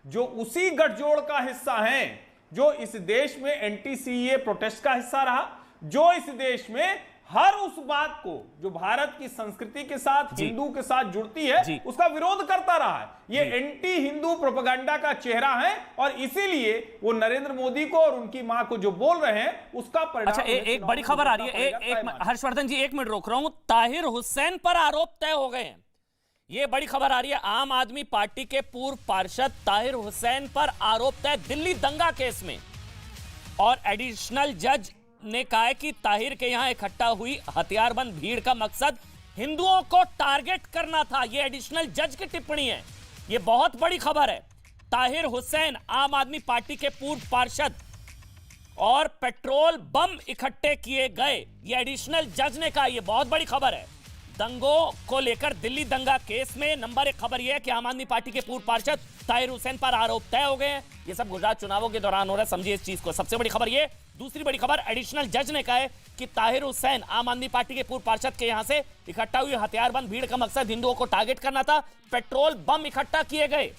जो उसी गठजोड़ का हिस्सा हैं जो इस देश में एंटी सीए प्रोटेस्ट का हिस्सा रहा, जो इस देश में हर उस बात को जो भारत की संस्कृति के साथ, हिंदू के साथ जुड़ती है, उसका विरोध करता रहा है। ये एंटी हिंदू प्रोपेगेंडा का चेहरा है और इसीलिए वो नरेंद्र मोदी को और उनकी मां को जो बोल रहे हैं उसका परिणाम। अच्छा, एक बड़ी खबर आ रही है, हर्षवर्धन जी 1 मिनट रोक रहा हूं। ताहिर हुसैन पर आरोप तय हो गए हैं, ये बड़ी खबर आ रही है। आम आदमी पार्टी के पूर्व पार्षद ताहिर हुसैन पर आरोप तय दिल्ली दंगा केस में, और एडिशनल जज ने कहा है कि ताहिर के यहां इकट्ठा हुई हथियारबंद भीड़ का मकसद हिंदुओं को टारगेट करना था। यह एडिशनल जज की टिप्पणी है, यह बहुत बड़ी खबर है। ताहिर हुसैन आम आदमी पार्टी के पूर्व पार्षद, और पेट्रोल बम इकट्ठे किए गए, यह एडिशनल जज ने कहा। यह बहुत बड़ी खबर है। दंगों को लेकर दिल्ली दंगा केस में नंबर 1 खबर यह है कि आम आदमी पार्टी के पूर्व पार्षद ताहिर हुसैन पर आरोप तय हो गए हैं। यह सब गुजरात चुनावों के दौरान हो रहा है, समझिए इस चीज को। सबसे बड़ी खबर यह। दूसरी बड़ी खबर, एडिशनल जज ने कहा है कि ताहिर हुसैन आम आदमी पार्टी के पूर्व पार्षद के यहां से इकट्ठा हुई हथियारबंद भीड़ का मकसद हिंदुओं को टारगेट करना था। पेट्रोल बम इकट्ठा किए गए।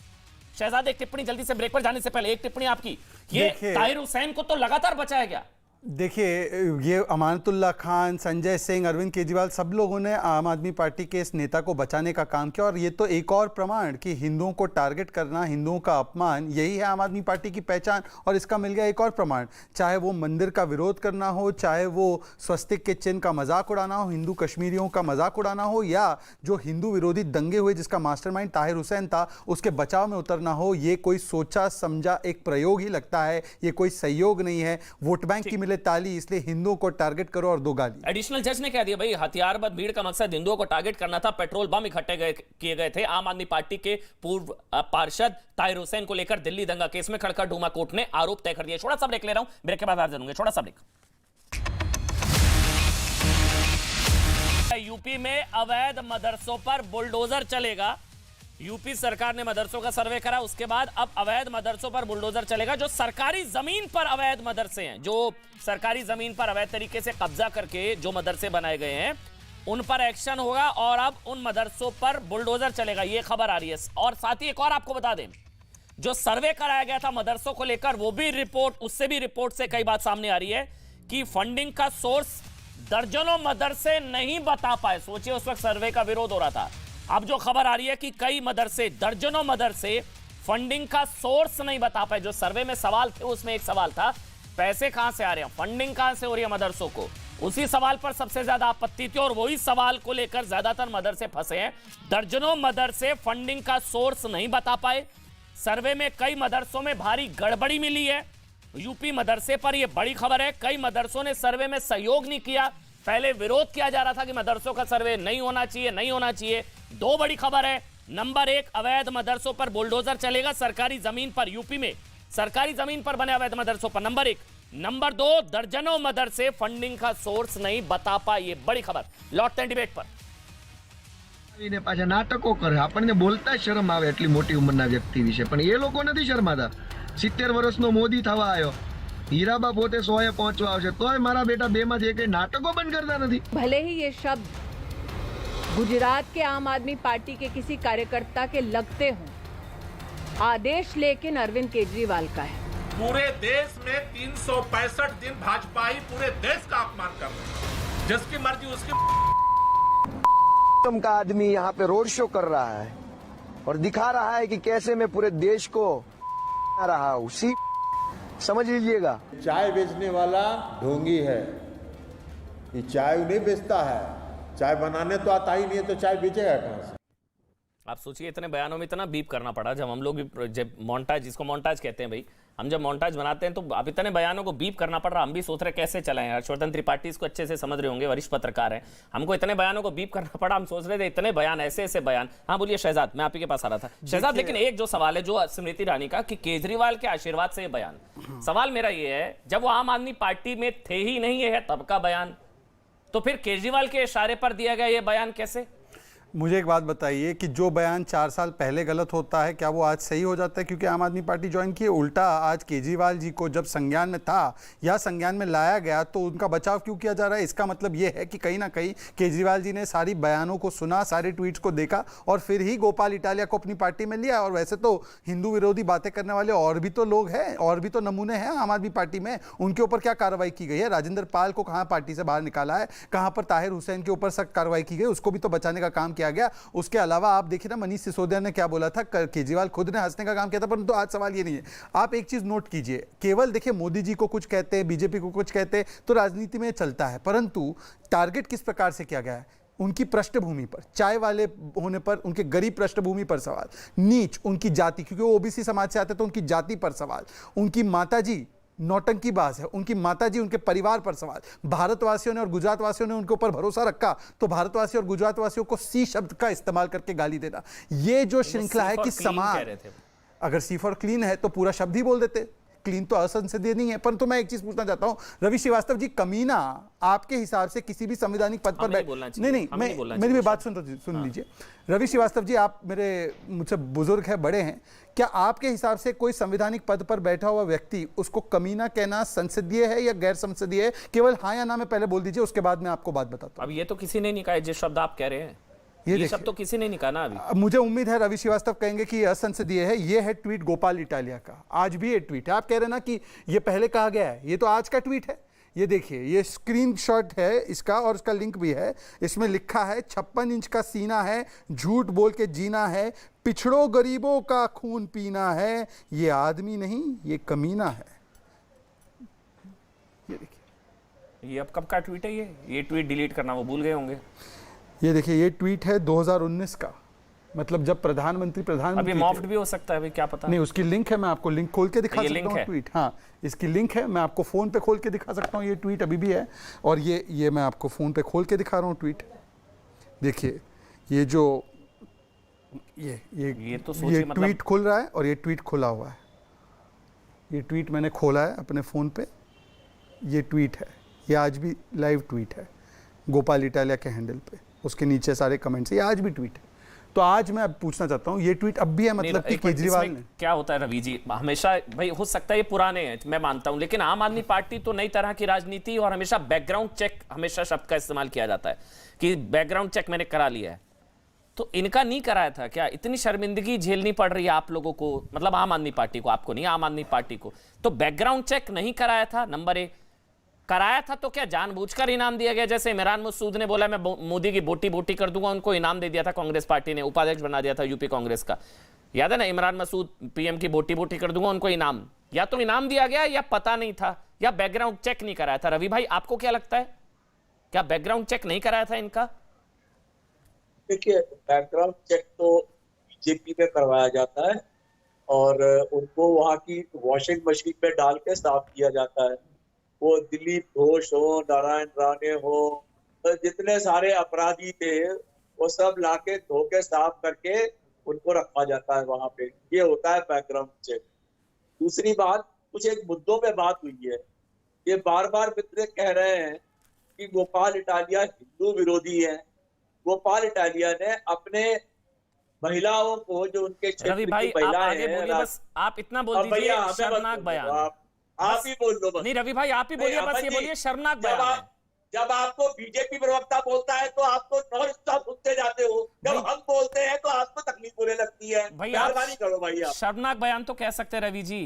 शहजाद, एक टिप्पणी जल्दी से, ब्रेक पर जाने से पहले एक टिप्पणी आपकी। ये ताहिर हुसैन को तो लगातार बचाया गया। देखिए, ये अमानतुल्लाह खान, संजय सिंह, अरविंद केजरीवाल, सब लोगों ने आम आदमी पार्टी के इस नेता को बचाने का काम किया। और ये तो एक और प्रमाण कि हिंदुओं को टारगेट करना, हिंदुओं का अपमान, यही है आम आदमी पार्टी की पहचान। और इसका मिल गया एक और प्रमाण, चाहे वो मंदिर का विरोध करना हो, चाहे वो स्वस्तिक के चिन्ह का मजाक उड़ाना हो, हिंदू कश्मीरियों का मजाक उड़ाना हो, या जो हिंदू विरोधी दंगे हुए जिसका मास्टरमाइंड ताहिर हुसैन था, उसके बचाव में उतरना हो। ये कोई सोचा समझा एक प्रयोग ही लगता है, ये कोई सहयोग नहीं है। वोट बैंक की मिले ताली, इसलिए हिंदुओं को टारगेट करो और दो गाली। एडिशनल जज ने कह दिया भाई हथियारबंद भीड़ का मकसद हिंदुओं को टारगेट करना था, पेट्रोल बम इकट्ठे किए गए थे। आम आदमी पार्टी के पूर्व पार्षद ताहिर हुसैन को लेकर दिल्ली दंगा केस में खड़का डूमा कोर्ट ने आरोप तय कर दिया। छोटा सा ब्रेक ले रहा हूं, ब्रेक के बाद आ जाऊंगा। छोटा सा ब्रेक। यूपी यूपी में अवैध मदरसों पर बुलडोजर चलेगा। यूपी सरकार ने मदरसों का सर्वे करा, उसके बाद अब अवैध मदरसों पर बुलडोजर चलेगा। जो सरकारी जमीन पर अवैध मदरसे हैं, जो सरकारी जमीन पर अवैध तरीके से कब्जा करके जो मदरसे बनाए गए हैं, उन पर एक्शन होगा और अब उन मदरसों पर बुलडोजर चलेगा, ये खबर आ रही है। और साथ ही एक और आपको बता दें, जो सर्वे कराया गया था मदरसों को लेकर, वो भी रिपोर्ट, उससे भी रिपोर्ट से कई बात सामने आ रही है कि फंडिंग का सोर्स दर्जनों मदरसे नहीं बता पाए। सोचिए, उस वक्त सर्वे का विरोध हो रहा था। अब जो खबर आ रही है कि कई मदरसे, दर्जनों मदरसे फंडिंग का सोर्स नहीं बता पाए। जो सर्वे में सवाल थे, उसमें एक सवाल था, पैसे कहां से आ रहे हैं, फंडिंग कहां से हो रही है मदरसों को। उसी सवाल पर सबसे ज्यादा आपत्ति थी और वही सवाल को लेकर ज्यादातर मदरसे फंसे हैं। दर्जनों मदरसे फंडिंग का सोर्स नहीं बता पाए। सर्वे में कई मदरसों में भारी गड़बड़ी मिली है। यूपी मदरसे पर यह बड़ी खबर है, कई मदरसों ने सर्वे में सहयोग नहीं किया। पहले विरोध किया जा रहा था कि मदरसों का सर्वे नहीं होना चाहिए, नहीं होना चाहिए। दो बड़ी खबर है। नंबर एक, अवैध मदरसों पर बुलडोजर चलेगा सरकारी जमीन पर, यूपी में सरकारी जमीन पर बने अवैध मदरसों पर, नंबर एक। नंबर दो, दर्जनों मदरसे फंडिंग का सोर्स नहीं बता पाए, ये बड़ी खबर। लौटते हैं डिबेट पर। આવીને પાછા નાટકો કરે, આપણને બોલતા જ શરમ આવે એટલી મોટી ઉંમરના વ્યક્તિ વિશે, પણ એ લોકો નથી શરમાતા। 70 વર્ષનો મોદી થવા આવ્યો, હીરાબા પોતે 100 એ પહોંચવા આવશે, તોય મારા બેટા બે માંથી એકેય નાટકો બંધ કરતા નથી। भले ही ये शब्द गुजरात के आम आदमी पार्टी के किसी कार्यकर्ता के लगते हों, आदेश लेकिन अरविंद केजरीवाल का है। पूरे देश में 365 दिन भाजपाई पूरे देश का अपमान कर रहे हैं। जिसकी मर्जी उसकी का आदमी यहाँ पे रोड शो कर रहा है और दिखा रहा है कि कैसे मैं पूरे देश को रहा हूँ। समझ लीजिएगा, चाय बेचने वाला ढोंगी है, ये चाय नहीं बेचता है, चाय बनाने तो आता ही नहीं है, तो चाय बेचेगा कहाँ से। आप सोचिए, इतने बयानों में इतना बीप करना पड़ा। जब हम लोग भी, जब मोन्टाज, जिसको मोन्टाज कहते हैं भाई, हम जब मोन्टाज बनाते हैं तो अब इतने बयानों को बीप करना पड़ रहा। हम भी सोच रहे कैसे चलाएं। हर्षवर्धन त्रिपाठी इसको अच्छे से समझ रहे होंगे, वरिष्ठ पत्रकार हैं। हमको इतने बयानों को बीप करना पड़ा। हम सोच रहे थे इतने बयान, ऐसे ऐसे बयान। हाँ बोलिए शहजाद, मैं आप ही के पास आ रहा था। शहजाद, लेकिन एक जो सवाल है, जो स्मृति ईरानी का, कि केजरीवाल के आशीर्वाद से ये बयान, सवाल मेरा ये है, जब वो आम आदमी पार्टी में थे ही नहीं है तब का बयान, तो फिर केजरीवाल के इशारे पर दिया गया ये बयान कैसे? मुझे एक बात बताइए कि जो बयान 4 साल पहले गलत होता है, क्या वो आज सही हो जाता है क्योंकि आम आदमी पार्टी ज्वाइन की? उल्टा आज केजरीवाल जी को जब संज्ञान में था या संज्ञान में लाया गया तो उनका बचाव क्यों किया जा रहा है? इसका मतलब ये है कि कहीं ना कहीं केजरीवाल जी ने सारी बयानों को सुना, सारे ट्वीट्स को देखा और फिर ही गोपाल इटालिया को अपनी पार्टी में लिया। और वैसे तो हिंदू विरोधी बातें करने वाले और भी तो लोग हैं, और भी तो नमूने हैं आम आदमी पार्टी में। उनके ऊपर क्या कार्रवाई की गई है? राजेंद्र पाल को कहाँ पार्टी से बाहर निकाला है, कहाँ पर ताहिर हुसैन के ऊपर सख्त कार्रवाई की गई, उसको भी तो बचाने का काम किया गया। उसके अलावा आप देखिए ना, मनीष सिसोदिया ने क्या बोला था, केजरीवाल खुद ने हंसने का काम किया था। परंतु आज सवाल ये नहीं है। आप एक चीज नोट कीजिए, केवल देखिए मोदी जी को कुछ कहते हैं, बीजेपी को कुछ कहते हैं, तो राजनीति में चलता है, परंतु टारगेट किस प्रकार से किया गया है? उनकी पृष्ठभूमि पर, चाय वाले होने पर, उनके गरीब पृष्ठभूमि पर सवाल, नीच उनकी जाति, क्योंकि वो ओबीसी समाज से आते तो उनकी जाति पर सवाल, उनकी माताजी नौटंकीबाज है, उनकी माताजी, उनके परिवार पर सवाल। भारतवासियों ने और गुजरात वासियों ने उनके ऊपर भरोसा रखा तो भारतवासी और गुजरात वासियों को सी शब्द का इस्तेमाल करके गाली देना, ये जो श्रृंखला है कि समाज, अगर सी फॉर क्लीन है तो पूरा शब्द ही बोल देते। क्लीन तो असंसदीय नहीं है। परंतु मैं एक चीज पूछना चाहता हूं, रवि श्रीवास्तव जी, कमीना आपके हिसाब से किसी भी संवैधानिक पद पर नहीं, मेरी भी बात सुन लीजिए। रवि श्रीवास्तव जी, आप मुझसे बुजुर्ग है, बड़े हैं, क्या आपके हिसाब से कोई संवैधानिक पद पर बैठा हुआ व्यक्ति, उसको कमीना कहना संसदीय है या गैर संसदीय है? केवल हाँ या ना में पहले बोल दीजिए, उसके बाद मैं आपको बात बताता हूं। अब ये तो किसी ने नहीं कहा, जिस शब्द आप कह रहे हैं ये शब्द तो किसी ने नहीं कहा ना अभी। मुझे उम्मीद है रवि श्रीवास्तव कहेंगे कि असंसदीय है। ये है ट्वीट गोपाल इटालिया का, आज भी ये ट्वीट है। आप कह रहे हैं ना कि ये पहले कहा गया है, ये तो आज का ट्वीट है। ये देखिए, ये स्क्रीनशॉट है इसका और इसका लिंक भी है। इसमें लिखा है 56 इंच का सीना है, झूठ बोल के जीना है, पिछड़ों गरीबों का खून पीना है, ये आदमी नहीं ये कमीना है। ये देखिए, ये अब कब का ट्वीट है? ये ट्वीट डिलीट करना वो भूल गए होंगे। ये देखिए, ये ट्वीट है 2019 का, मतलब जब प्रधानमंत्री अभी मॉफ्ड भी हो सकता है, अभी क्या पता। नहीं, उसकी लिंक है, मैं आपको लिंक खोल के दिखा सकता हूँ। ट्वीट, हाँ, इसकी लिंक है, मैं आपको फोन पे खोल के दिखा सकता हूँ। ये ट्वीट अभी भी है और ये मैं आपको फोन पे खोल के दिखा रहा हूँ ट्वीट। देखिए, ये जो ये ट्वीट खुल रहा है और ये ट्वीट खुला हुआ है। ये ट्वीट मैंने खोला है अपने फोन पे, ये ट्वीट है, ये आज भी लाइव ट्वीट है गोपाल इटालिया के हैंडल पे। उसके नीचे सारे कमेंट्स, ये आज भी ट्वीट है। तो आज मैं अब पूछना चाहता हूँ, ये ट्वीट अब भी है, मतलब कि केजरीवाल ने क्या होता है रवि जी, हमेशा भाई हो सकता है ये पुराने हैं मैं मानता हूं, लेकिन आम आदमी पार्टी तो नई तरह की राजनीति और हमेशा बैकग्राउंड चेक, हमेशा शब्द का इस्तेमाल किया जाता है कि बैकग्राउंड चेक मैंने करा लिया है। तो इनका नहीं कराया था क्या? इतनी शर्मिंदगी झेलनी पड़ रही है आप लोगों को, मतलब आम आदमी पार्टी को, आपको नहीं, आम आदमी पार्टी को। तो बैकग्राउंड चेक नहीं कराया था, नंबर 1। कराया था तो क्या जानबूझकर इनाम दिया गया? जैसे इमरान मसूद ने बोला मैं मोदी की बोटी बोटी कर दूंगा, उनको इनाम दे दिया था कांग्रेस पार्टी ने, उपाध्यक्ष बना दिया था यूपी कांग्रेस का, याद है ना? इमरान मसूद पीएम की बोटी बोटी कर दूंगा, उनको इनाम, या तो इनाम दिया गया या पता नहीं था या बैकग्राउंड चेक नहीं कराया था। रवि भाई आपको क्या लगता है, क्या बैकग्राउंड चेक नहीं कराया था इनका? देखिए, बैकग्राउंड चेक तो बीजेपी में करवाया जाता है और उनको वहां की वॉशिंग मशीन में डाल के साफ किया जाता है। वो दिलीप घोष हो, नारायण राणे हो, तो जितने सारे अपराधी थे वो सब लाके धो के साफ करके उनको रखा जाता है वहां पे। ये होता है बैकग्राउंड चेक। दूसरी बात, कुछ एक मुद्दों पे बात हुई है, ये बार बार मित्र कह रहे हैं कि गोपाल इटालिया हिंदू विरोधी है। गोपाल इटालिया ने अपने महिलाओं को, जो उनके क्षेत्र रवि भाई की आप महिलाएं आगे बोलिए, हैं, बस आप इतना बोल दीजिए, शर्मनाक बयान। आप ही बोल दो बस। नहीं रवि भाई आप ही बोलिए, बस ये बोलिए शर्मनाक बयान है। जब आपको बीजेपी प्रवक्ता बोलता है तो आप तो नॉन स्टॉप सुनते जाते हो, जब हम बोलते हैं तो आपको तकलीफ होने लगती है। मेहरबानी करो भाई आप। शर्मनाक बयान तो कह सकते हैं रवि जी,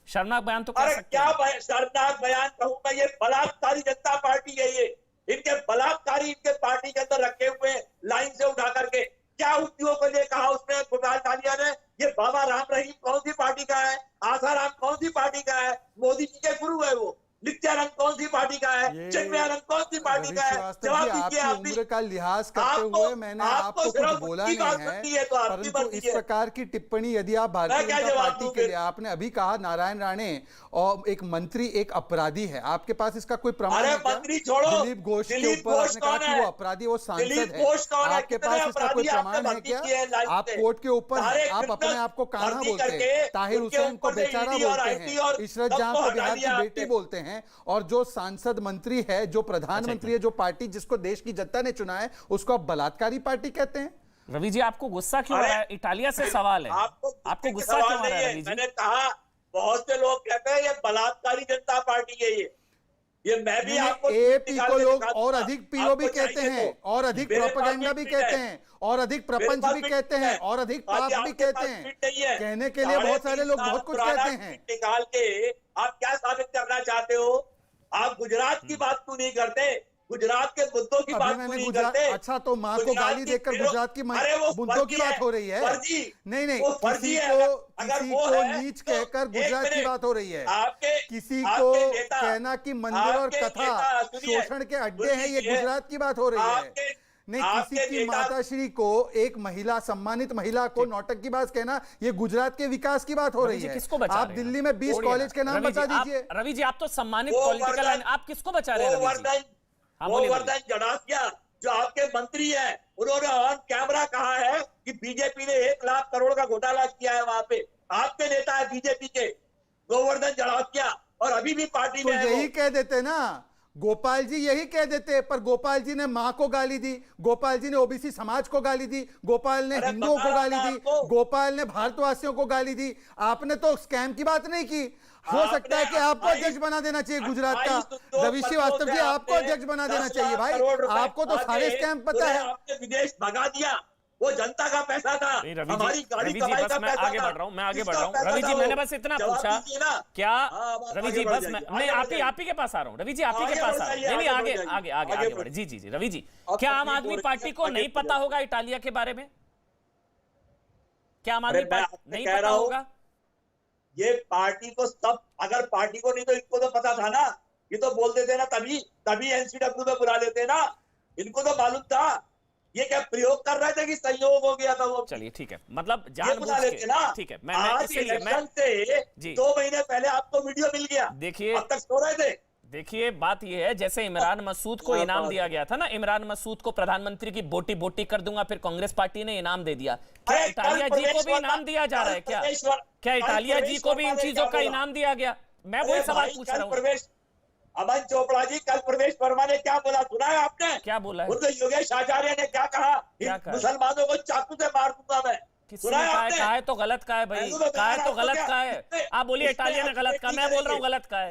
शर्मनाक बयान तो कह अरे सकते हैं। क्या शर्मनाक बयान कहूंगा? ये बलात्कारी जनता पार्टी है, ये इनके बलात्कारी इनके पार्टी के अंदर रखे हुए लाइन से उठा करके। क्या उद्योग के लिए कहा उसने गोपाल इटालिया ने? ये बाबा राम रहीम कौन सी पार्टी का है? आसाराम कौन सी पार्टी का है? मोदी जी के गुरु है वो। नित्यानंद कौन सी पार्टी का है? चिन्मयानंद कौन सी पार्टी का है? जवाब दीजिए। आपकी उम्र का लिहाज करते हुए मैंने आपको कुछ बोला नहीं है, परंतु इस प्रकार की टिप्पणी यदि आप भारतीय जनता पार्टी के लिए, आपने अभी कहा नारायण राणे और एक मंत्री एक अपराधी है, आपके पास इसका कोई प्रमाण है क्या? दिलीप घोष के ऊपर आपने कहा कि वो अपराधी, वो सांसद है, आपके पास इसका कोई प्रमाण है क्या? आप कोर्ट के ऊपर आप अपने आप को कान्हा बोलते हैं, ताहिर हुसैन को बेचारा बोलते हैं, इशरत जहां को बिहार की बेटी बोलते हैं, और जो सांसद मंत्री है, जो प्रधानमंत्री है, जो पार्टी जिसको देश की जनता ने चुना है, उसको आप बलात्कारी पार्टी कहते हैं। रवि जी आपको गुस्सा क्यों आ रहा है? इटालिया से सवाल है, आपको गुस्सा क्यों आ रहा है रवि जी? मैंने कहा बहुत से लोग कहते हैं ये बलात्कारी जनता पार्टी है, ये मैं भी आपको एपी को लोग और अधिक पीओ भी कहते हैं, और अधिक प्रोपेगेंडा भी कहते हैं, और अधिक प्रपंच भी कहते हैं, और अधिक पाप भी कहते हैं। कहने के लिए बहुत सारे लोग बहुत कुछ कहते हैं। निकाल के आप क्या साबित करना चाहते हो? आप गुजरात की बात क्यों नहीं करते? गुजरात के मुद्दों की बात क्यों नहीं करते? अच्छा, तो माँ को गाली देकर गुजरात की मुद्दों की बात हो रही है? नहीं नहीं, किसी को नीच कहकर गुजरात की बात हो रही है। किसी को कहना कि मंदिर और कथा शोषण के अड्डे हैं, ये गुजरात की बात हो रही है। नहीं, किसी की माताश्री को, एक महिला, सम्मानित महिला को नौटंकी बाज कहना, ये गुजरात के विकास की बात हो रही है। किसको बचा आप दिल्ली में 20 कॉलेज के नाम बता दीजिए। रवि जी आप तो सम्मानित पॉलिटिकल लाइन, आप किसको बचा रहे हैं? गोवर्धन जड़ासिया जो आपके मंत्री हैं, उन्होंने ऑन कैमरा कहा है कि बीजेपी ने 1 लाख करोड़ का घोटाला किया है वहां पे। आपके नेता है बीजेपी के गोवर्धन जड़ासिया, और अभी भी पार्टी में यही कह देते ना गोपाल जी, यही कह देते, पर गोपाल जी ने मां को गाली दी, गोपाल जी ने ओबीसी समाज को गाली दी, गोपाल ने हिंदुओं को गाली दी, गोपाल ने भारतवासियों को गाली दी। आपने तो स्कैम की बात नहीं की। हो सकता है कि आपको अध्यक्ष बना देना चाहिए गुजरात का। रवि श्रीवास्तव जी आपको अध्यक्ष बना देना चाहिए भाई, आपको तो सारे स्कैम पता है। आपने विदेश भगा दिया, वो जनता का पैसा था, हमारी गाड़ी कमाई का पैसा था। मैं आगे बढ़ रहा हूँ रवि जी, मैंने बस इतना पूछा क्या रवि जी, बस मैं आप ही के पास आ रहा हूँ रवि जी, आप ही के पास आ रहा हूँ। नहीं आगे बढ़े। जी रवि जी, क्या आम आदमी पार्टी को नहीं पता होगा इटालिया के बारे में? क्या आम आदमी पार्टी नहीं पता होगा? ये पार्टी को सब, अगर पार्टी को नहीं तो इनको तो पता था ना, ये तो बोल देते ना, तभी एनसीडब्ल्यू में बुला लेते ना, इनको तो मालूम था। ये क्या प्रयोग कर रहे थे कि संयोग हो गया था वो? चलिए ठीक है, मतलब जानबूझ के ना, ठीक है। मैं इसीलिए 2 महीने पहले आपको वीडियो मिल गया, देखिए अब तक सो रहे थे। देखिए बात ये है, जैसे इमरान मसूद को इनाम दिया गया था ना, इमरान मसूद को प्रधानमंत्री की बोटी बोटी कर दूंगा, फिर कांग्रेस पार्टी ने इनाम दे दिया। क्या इटालिया जी को भी इनाम दिया जा रहा है क्या इटालिया जी को भी इन चीजों का इनाम दिया गया? मैं वही सवाल पूछ रहा हूँ। अमन चोपड़ा जी, कल प्रवेश वर्मा ने क्या बोला सुना है आपने? क्या बोला है? उनको योगेश आचार्य ने क्या कहा? क्या कहा? मुसलमानों को चाकू से मार दूंगा मैं। किसने कहा है? कहा है तो गलत कहा है भाई, कहा है तो गलत कहा है। आप बोलिए इटालिया ने गलत कहा, मैं बोल रहा हूँ गलत कहा है।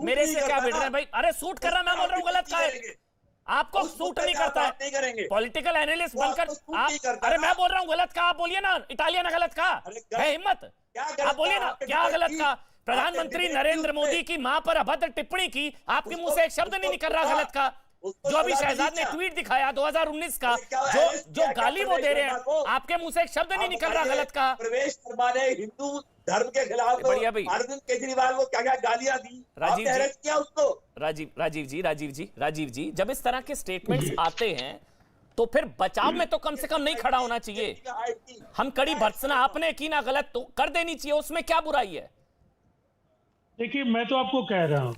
मेरे से क्या भिड़ रहे हैं भाई? अरे सूट कर रहा, मैं बोल रहा हूँ गलत कहा है। आपको सूट नहीं करता है पॉलिटिकल एनालिस्ट बनकर आप। अरे मैं बोल रहा हूँ गलत कहा, आप बोलिए ना इटालिया ने गलत कहा है। हिम्मत, आप बोलिए ना क्या गलत कहा। प्रधानमंत्री नरेंद्र मोदी की मां पर अभद्र टिप्पणी की, आपके मुंह से एक शब्द नहीं निकल रहा गलत का। जो अभी शहजाद ने ट्वीट दिखाया 2019 का, जो गाली वो दे रहे हैं, आपके मुंह से एक शब्द नहीं निकल रहा गलत का। प्रवेश वर्मा ने हिंदू धर्म के खिलाफ अरविंद केजरीवाल को क्या क्या गालियां दी, राजीव जी, किया उसको। राजीव जी, जब इस तरह के स्टेटमेंट्स आते हैं तो फिर बचाव में तो कम से कम नहीं खड़ा होना चाहिए। हम कड़ी भर्त्सना आपने की ना गलत तो कर देनी चाहिए, उसमें क्या बुराई है? देखिए, मैं तो आपको कह रहा हूं,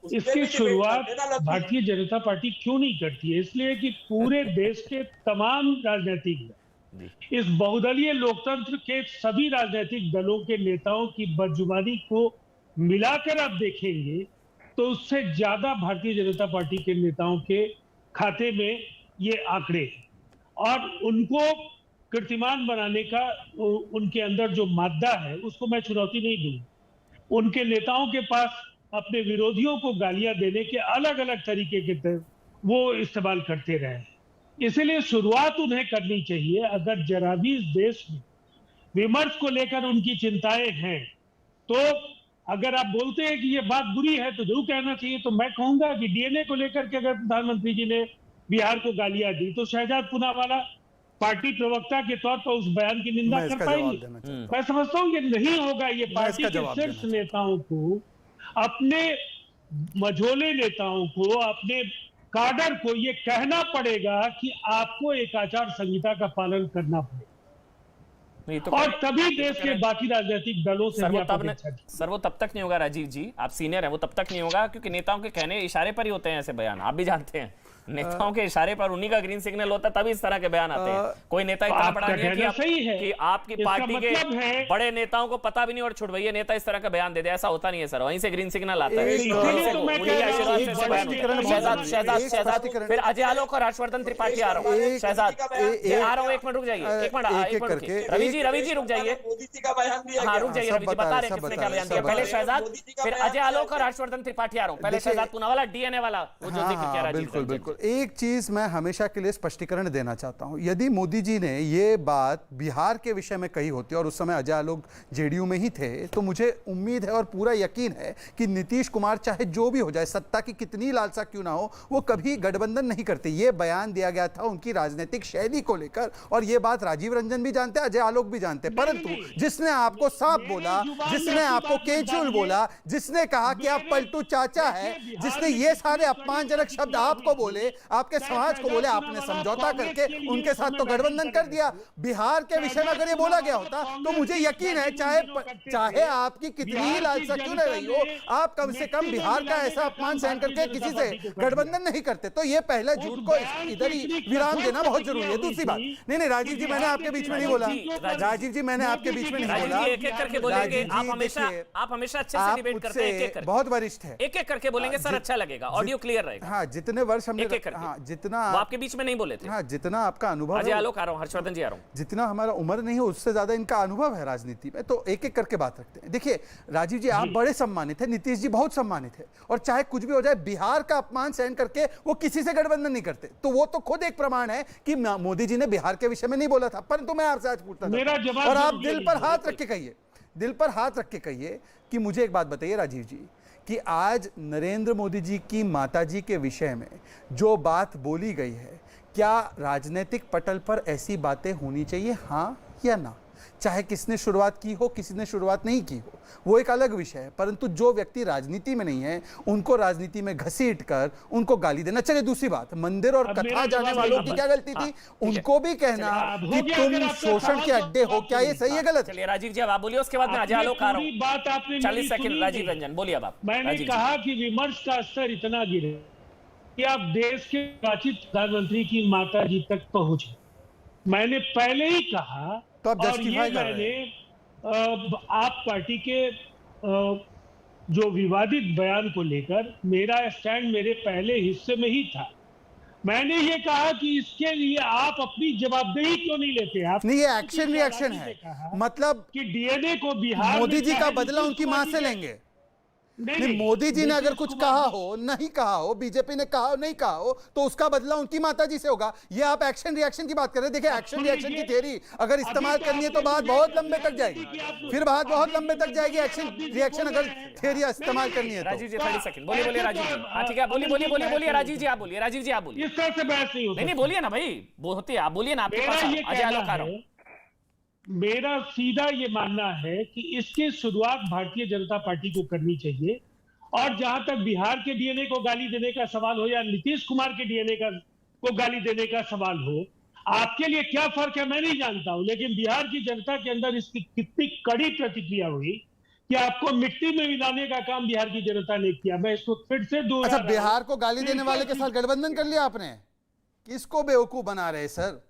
इसकी शुरुआत भारतीय जनता पार्टी क्यों नहीं करती है? इसलिए कि पूरे देश के तमाम राजनीतिक दल, इस बहुदलीय लोकतंत्र के सभी राजनीतिक दलों के नेताओं की बदजुबानी को मिलाकर आप देखेंगे तो उससे ज्यादा भारतीय जनता पार्टी के नेताओं के खाते में ये आंकड़े, और उनको कीर्तिमान बनाने का उनके अंदर जो मादा है उसको मैं चुनौती नहीं दूंगा। उनके नेताओं के पास अपने विरोधियों को गालियां देने के अलग अलग तरीके के वो इस्तेमाल करते रहे। इसलिए शुरुआत उन्हें करनी चाहिए। अगर जरा भी इस देश में विमर्श को लेकर उनकी चिंताएं हैं तो अगर आप बोलते हैं कि ये बात बुरी है तो जरूर कहना चाहिए। तो मैं कहूंगा कि डीएनए को लेकर के अगर प्रधानमंत्री जी ने बिहार को गालियां दी तो शहजाद पूनावाला पार्टी प्रवक्ता के तौर पर उस बयान की निंदा कर पाएंगे? मैं समझता हूं कि नहीं होगा। ये पार्टी के शीर्ष नेताओं को, अपने मझोले नेताओं को, अपने काडर को ये कहना पड़ेगा कि आपको एक आचार संहिता का पालन करना पड़ेगा, तो और तभी देश के बाकी राजनीतिक दलों से सर वो तब तक नहीं होगा। राजीव जी, आप सीनियर हैं, वो तब तक नहीं होगा क्योंकि नेताओं के कहने इशारे पर ही होते हैं ऐसे बयान, आप भी जानते हैं। नेताओं के इशारे पर उन्हीं का ग्रीन सिग्नल होता है, तभी इस तरह के बयान आते हैं। कोई नेता इतना बड़ा नहीं है कि आपकी पार्टी के बड़े नेताओं को पता भी नहीं और छुड़वाइए नेता इस तरह का बयान दे दे, ऐसा होता नहीं है सर। वहीं से ग्रीन सिग्नल आता है। शहजाद, फिर अजय आलोक और हर्षवर्धन त्रिपाठी आ रहा हूँ। शहजाद आ रहा हूँ, एक मिनट रुक जाइए, एक मिनट रवि जी रुक जाइए। हाँ रुक जाइए रवि जी, बता रहे किसने क्या बयान दिया। पहले शहजाद, फिर अजय आलोक और हर्षवर्धन त्रिपाठी आ रहा हूँ। पहले शहजाद पूनावाला डीएनए वाला वो जो जिक्र किया। बिल्कुल बिल्कुल। एक चीज मैं हमेशा के लिए स्पष्टीकरण देना चाहता हूं। यदि मोदी जी ने ये बात बिहार के विषय में कही होती और उस समय अजय आलोक जेडीयू में ही थे तो मुझे उम्मीद है और पूरा यकीन है कि नीतीश कुमार चाहे जो भी हो जाए, सत्ता की कितनी लालसा क्यों ना हो, वो कभी गठबंधन नहीं करते। ये बयान दिया गया था उनकी राजनीतिक शैली को लेकर, और ये बात राजीव रंजन भी जानते हैं, अजय आलोक भी जानते हैं। परंतु जिसने आपको सांप बोला, जिसने आपको केजूल बोला, जिसने कहा कि आप पलटू चाचा है, जिसने ये सारे अपमानजनक शब्द आपको बोले, आपके समाज को बोले, आपने समझौता करके उनके साथ तो गठबंधन कर दिया। बिहार के विषय में अगर ये बोला गया होता तो मुझे यकीन है चाहे आपकी कितनी ही लालसा क्यों न रही हो, आप कम से कम बिहार का ऐसा अपमान सहन करके किसी से गठबंधन नहीं करते। तो ये पहले झूठ को इधर ही विराम देना बहुत जरूरी है। दूसरी बात, नहीं राजीव जी, मैंने आपके बीच में नहीं बोला। राजीव जी, मैंने आपके बीच में नहीं बोला। एक एक करके बोलेंगे, आप हमेशा अच्छे से डिबेट करते हैं। एक एक बहुत वरिष्ठ है, एक एक करके बोलेंगे सर, अच्छा लगेगा, ऑडियो क्लियर रहेगा। हाँ, जितने वर्ष हमने, हाँ जितना आपके बीच में नहीं बोले थे, हाँ जितना आपका अनुभव, अजय आलोक आ रहा हूं, हर्षवर्धन जी आ रहा हूं, जितना हमारा उम्र नहीं है उससे ज्यादा इनका अनुभव है राजनीति में, तो एक एक करके बात रखते हैं। देखिए राजीव जी, आप बड़े सम्मानित है, नीतीश जी बहुत सम्मानित है, और चाहे कुछ भी हो जाए बिहार का अपमान सहन करके वो किसी से गठबंधन नहीं करते। तो वो तो खुद एक प्रमाण है कि मोदी जी ने बिहार के विषय में नहीं बोला था। परंतु मैं आपसे आज पूछता था, और आप दिल पर हाथ रख के कहिए, दिल पर हाथ रख के कहिए कि मुझे एक बात बताइए राजीव जी, कि आज नरेंद्र मोदी जी की माताजी के विषय में जो बात बोली गई है, क्या राजनीतिक पटल पर ऐसी बातें होनी चाहिए, हाँ या ना? चाहे किसने शुरुआत की हो, किसी ने शुरुआत नहीं की हो, वो एक अलग विषय है। परंतु जो व्यक्ति राजनीति में नहीं है उनको राजनीति में घसीट कर उनको गाली देना। चलिए दूसरी बात, मंदिर और कथा जाने वालों की क्या गलती थी, उनको भी कहना कि तुम शोषण के अड्डे हो, क्या ये सही है गलत? चलिए राजीव जी, अब आप बोलिए, उसके बाद मैं अजय आलोक आ रहा हूं। 40 सेकंड राजीव रंजन, बोलिए अब आप। मैंने कहा कि विमर्श का स्तर इतना गिरे कि आप देश के निर्वाचित प्रधानमंत्री की माता जी तक पहुंचे। मैंने पहले ही कहा, तो आप और ये मैंने आप पार्टी के जो विवादित बयान को लेकर मेरा स्टैंड मेरे पहले हिस्से में ही था। मैंने ये कहा कि इसके लिए आप अपनी जवाबदेही क्यों नहीं लेते? आप नहीं, ये एक्शन रिएक्शन है, मतलब कि डीएनए को बिहार मोदी जी में का चाहे बदला उनकी मां से लेंगे। नहीं, मोदी जी ने अगर कुछ कहा हो, नहीं कहा हो, बीजेपी ने कहा हो, नहीं कहा हो, तो उसका बदला उनकी माता जी से होगा। ये आप एक्शन रिएक्शन की बात कर रहे हैं। देखिए, एक्शन रिएक्शन की थ्योरी अगर इस्तेमाल करनी है तो बात बहुत लंबे तक जाएगी, फिर बात बहुत लंबे तक जाएगी। एक्शन रिएक्शन अगर थ्योरी इस्तेमाल करनी है तो। राजीव जी 30 सेकंड बोलिए राजीव जी। हाँ ठीक है, बोलिए राजीव जी, आप बोलिए। राजीव जी आप बोलिए। इस तरह से बहस नहीं होती। नहीं बोलिए ना भाई, वो होती है, आप बोलिए ना। आपके पास अजय आलोक आ रहा हूं। मेरा सीधा ये मानना है कि इसकी शुरुआत भारतीय जनता पार्टी को करनी चाहिए। और जहां तक बिहार के डीएनए को गाली देने का सवाल हो या नीतीश कुमार के डीएनए को गाली देने का सवाल हो, आपके लिए क्या फर्क है मैं नहीं जानता हूं, लेकिन बिहार की जनता के अंदर इसकी कितनी कड़ी प्रतिक्रिया हुई कि आपको मिट्टी में मिलाने का काम बिहार की जनता ने किया। मैं इसको फिर से अच्छा, बिहार को गाली देने वाले के साथ गठबंधन कर लिया आपने? किसको बेवकूफ बना रहे सर?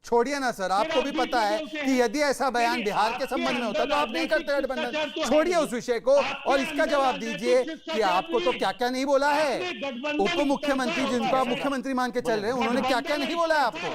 छोड़िए ना सर, आपको भी पता है कि यदि ऐसा बयान बिहार के संबंध में होता तो आप नहीं करते गठबंधन। छोड़िए उस विषय को और इसका जवाब दीजिए कि आपको तो क्या क्या नहीं बोला है। उप मुख्यमंत्री, जिनको आप मुख्यमंत्री मान के चल रहे हैं, उन्होंने क्या क्या नहीं बोला है आपको?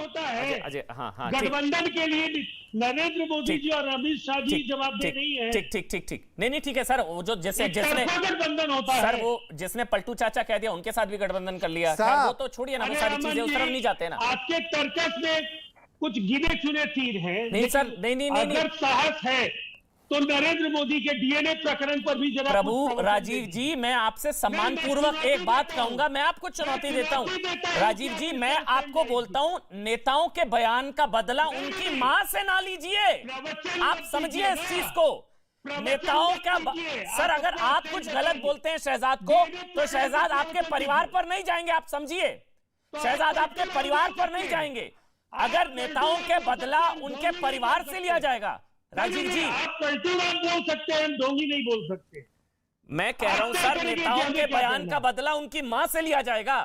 अजय, हाँ गठबंधन के लिए नरेंद्र मोदी जी और अमित शाह जी जवाब दे नहीं है। ठीक नहीं ठीक है सर। वो जो जिसने गठबंधन होता है सर, वो जिसने पलटू चाचा कह दिया उनके साथ भी गठबंधन कर लिया। वो तो छोड़िए ना, वो सारी चीजें उस तरफ नहीं जाते ना। आपके तर्कस में कुछ गिने चुने तीर हैं। नहीं सर, नहीं अगर साहस है तो नरेंद्र मोदी के डीएनए प्रकरण पर भी जरा प्रभु राजीव जी, मैं आपसे सम्मान पूर्वक एक बात कहूंगा, मैं आपको चुनौती देता हूं। राजीव जी, मैं आपको बोलता हूं, नेताओं के बयान का बदला उनकी मां से ना लीजिए। आप समझिए इस चीज को। नेताओं का सर, अगर आप कुछ गलत बोलते हैं शहजाद को, तो शहजाद आपके परिवार पर नहीं जाएंगे। आप समझिए, शहजाद आपके परिवार पर नहीं जाएंगे। अगर नेताओं के बदला उनके परिवार से लिया जाएगा, राजीव जी आप पलटू नाम बोल सकते हैं, ढोंगी नहीं बोल सकते। मैं कह रहा हूं सर, नेताओं के बयान का बदला उनकी मां से लिया जाएगा।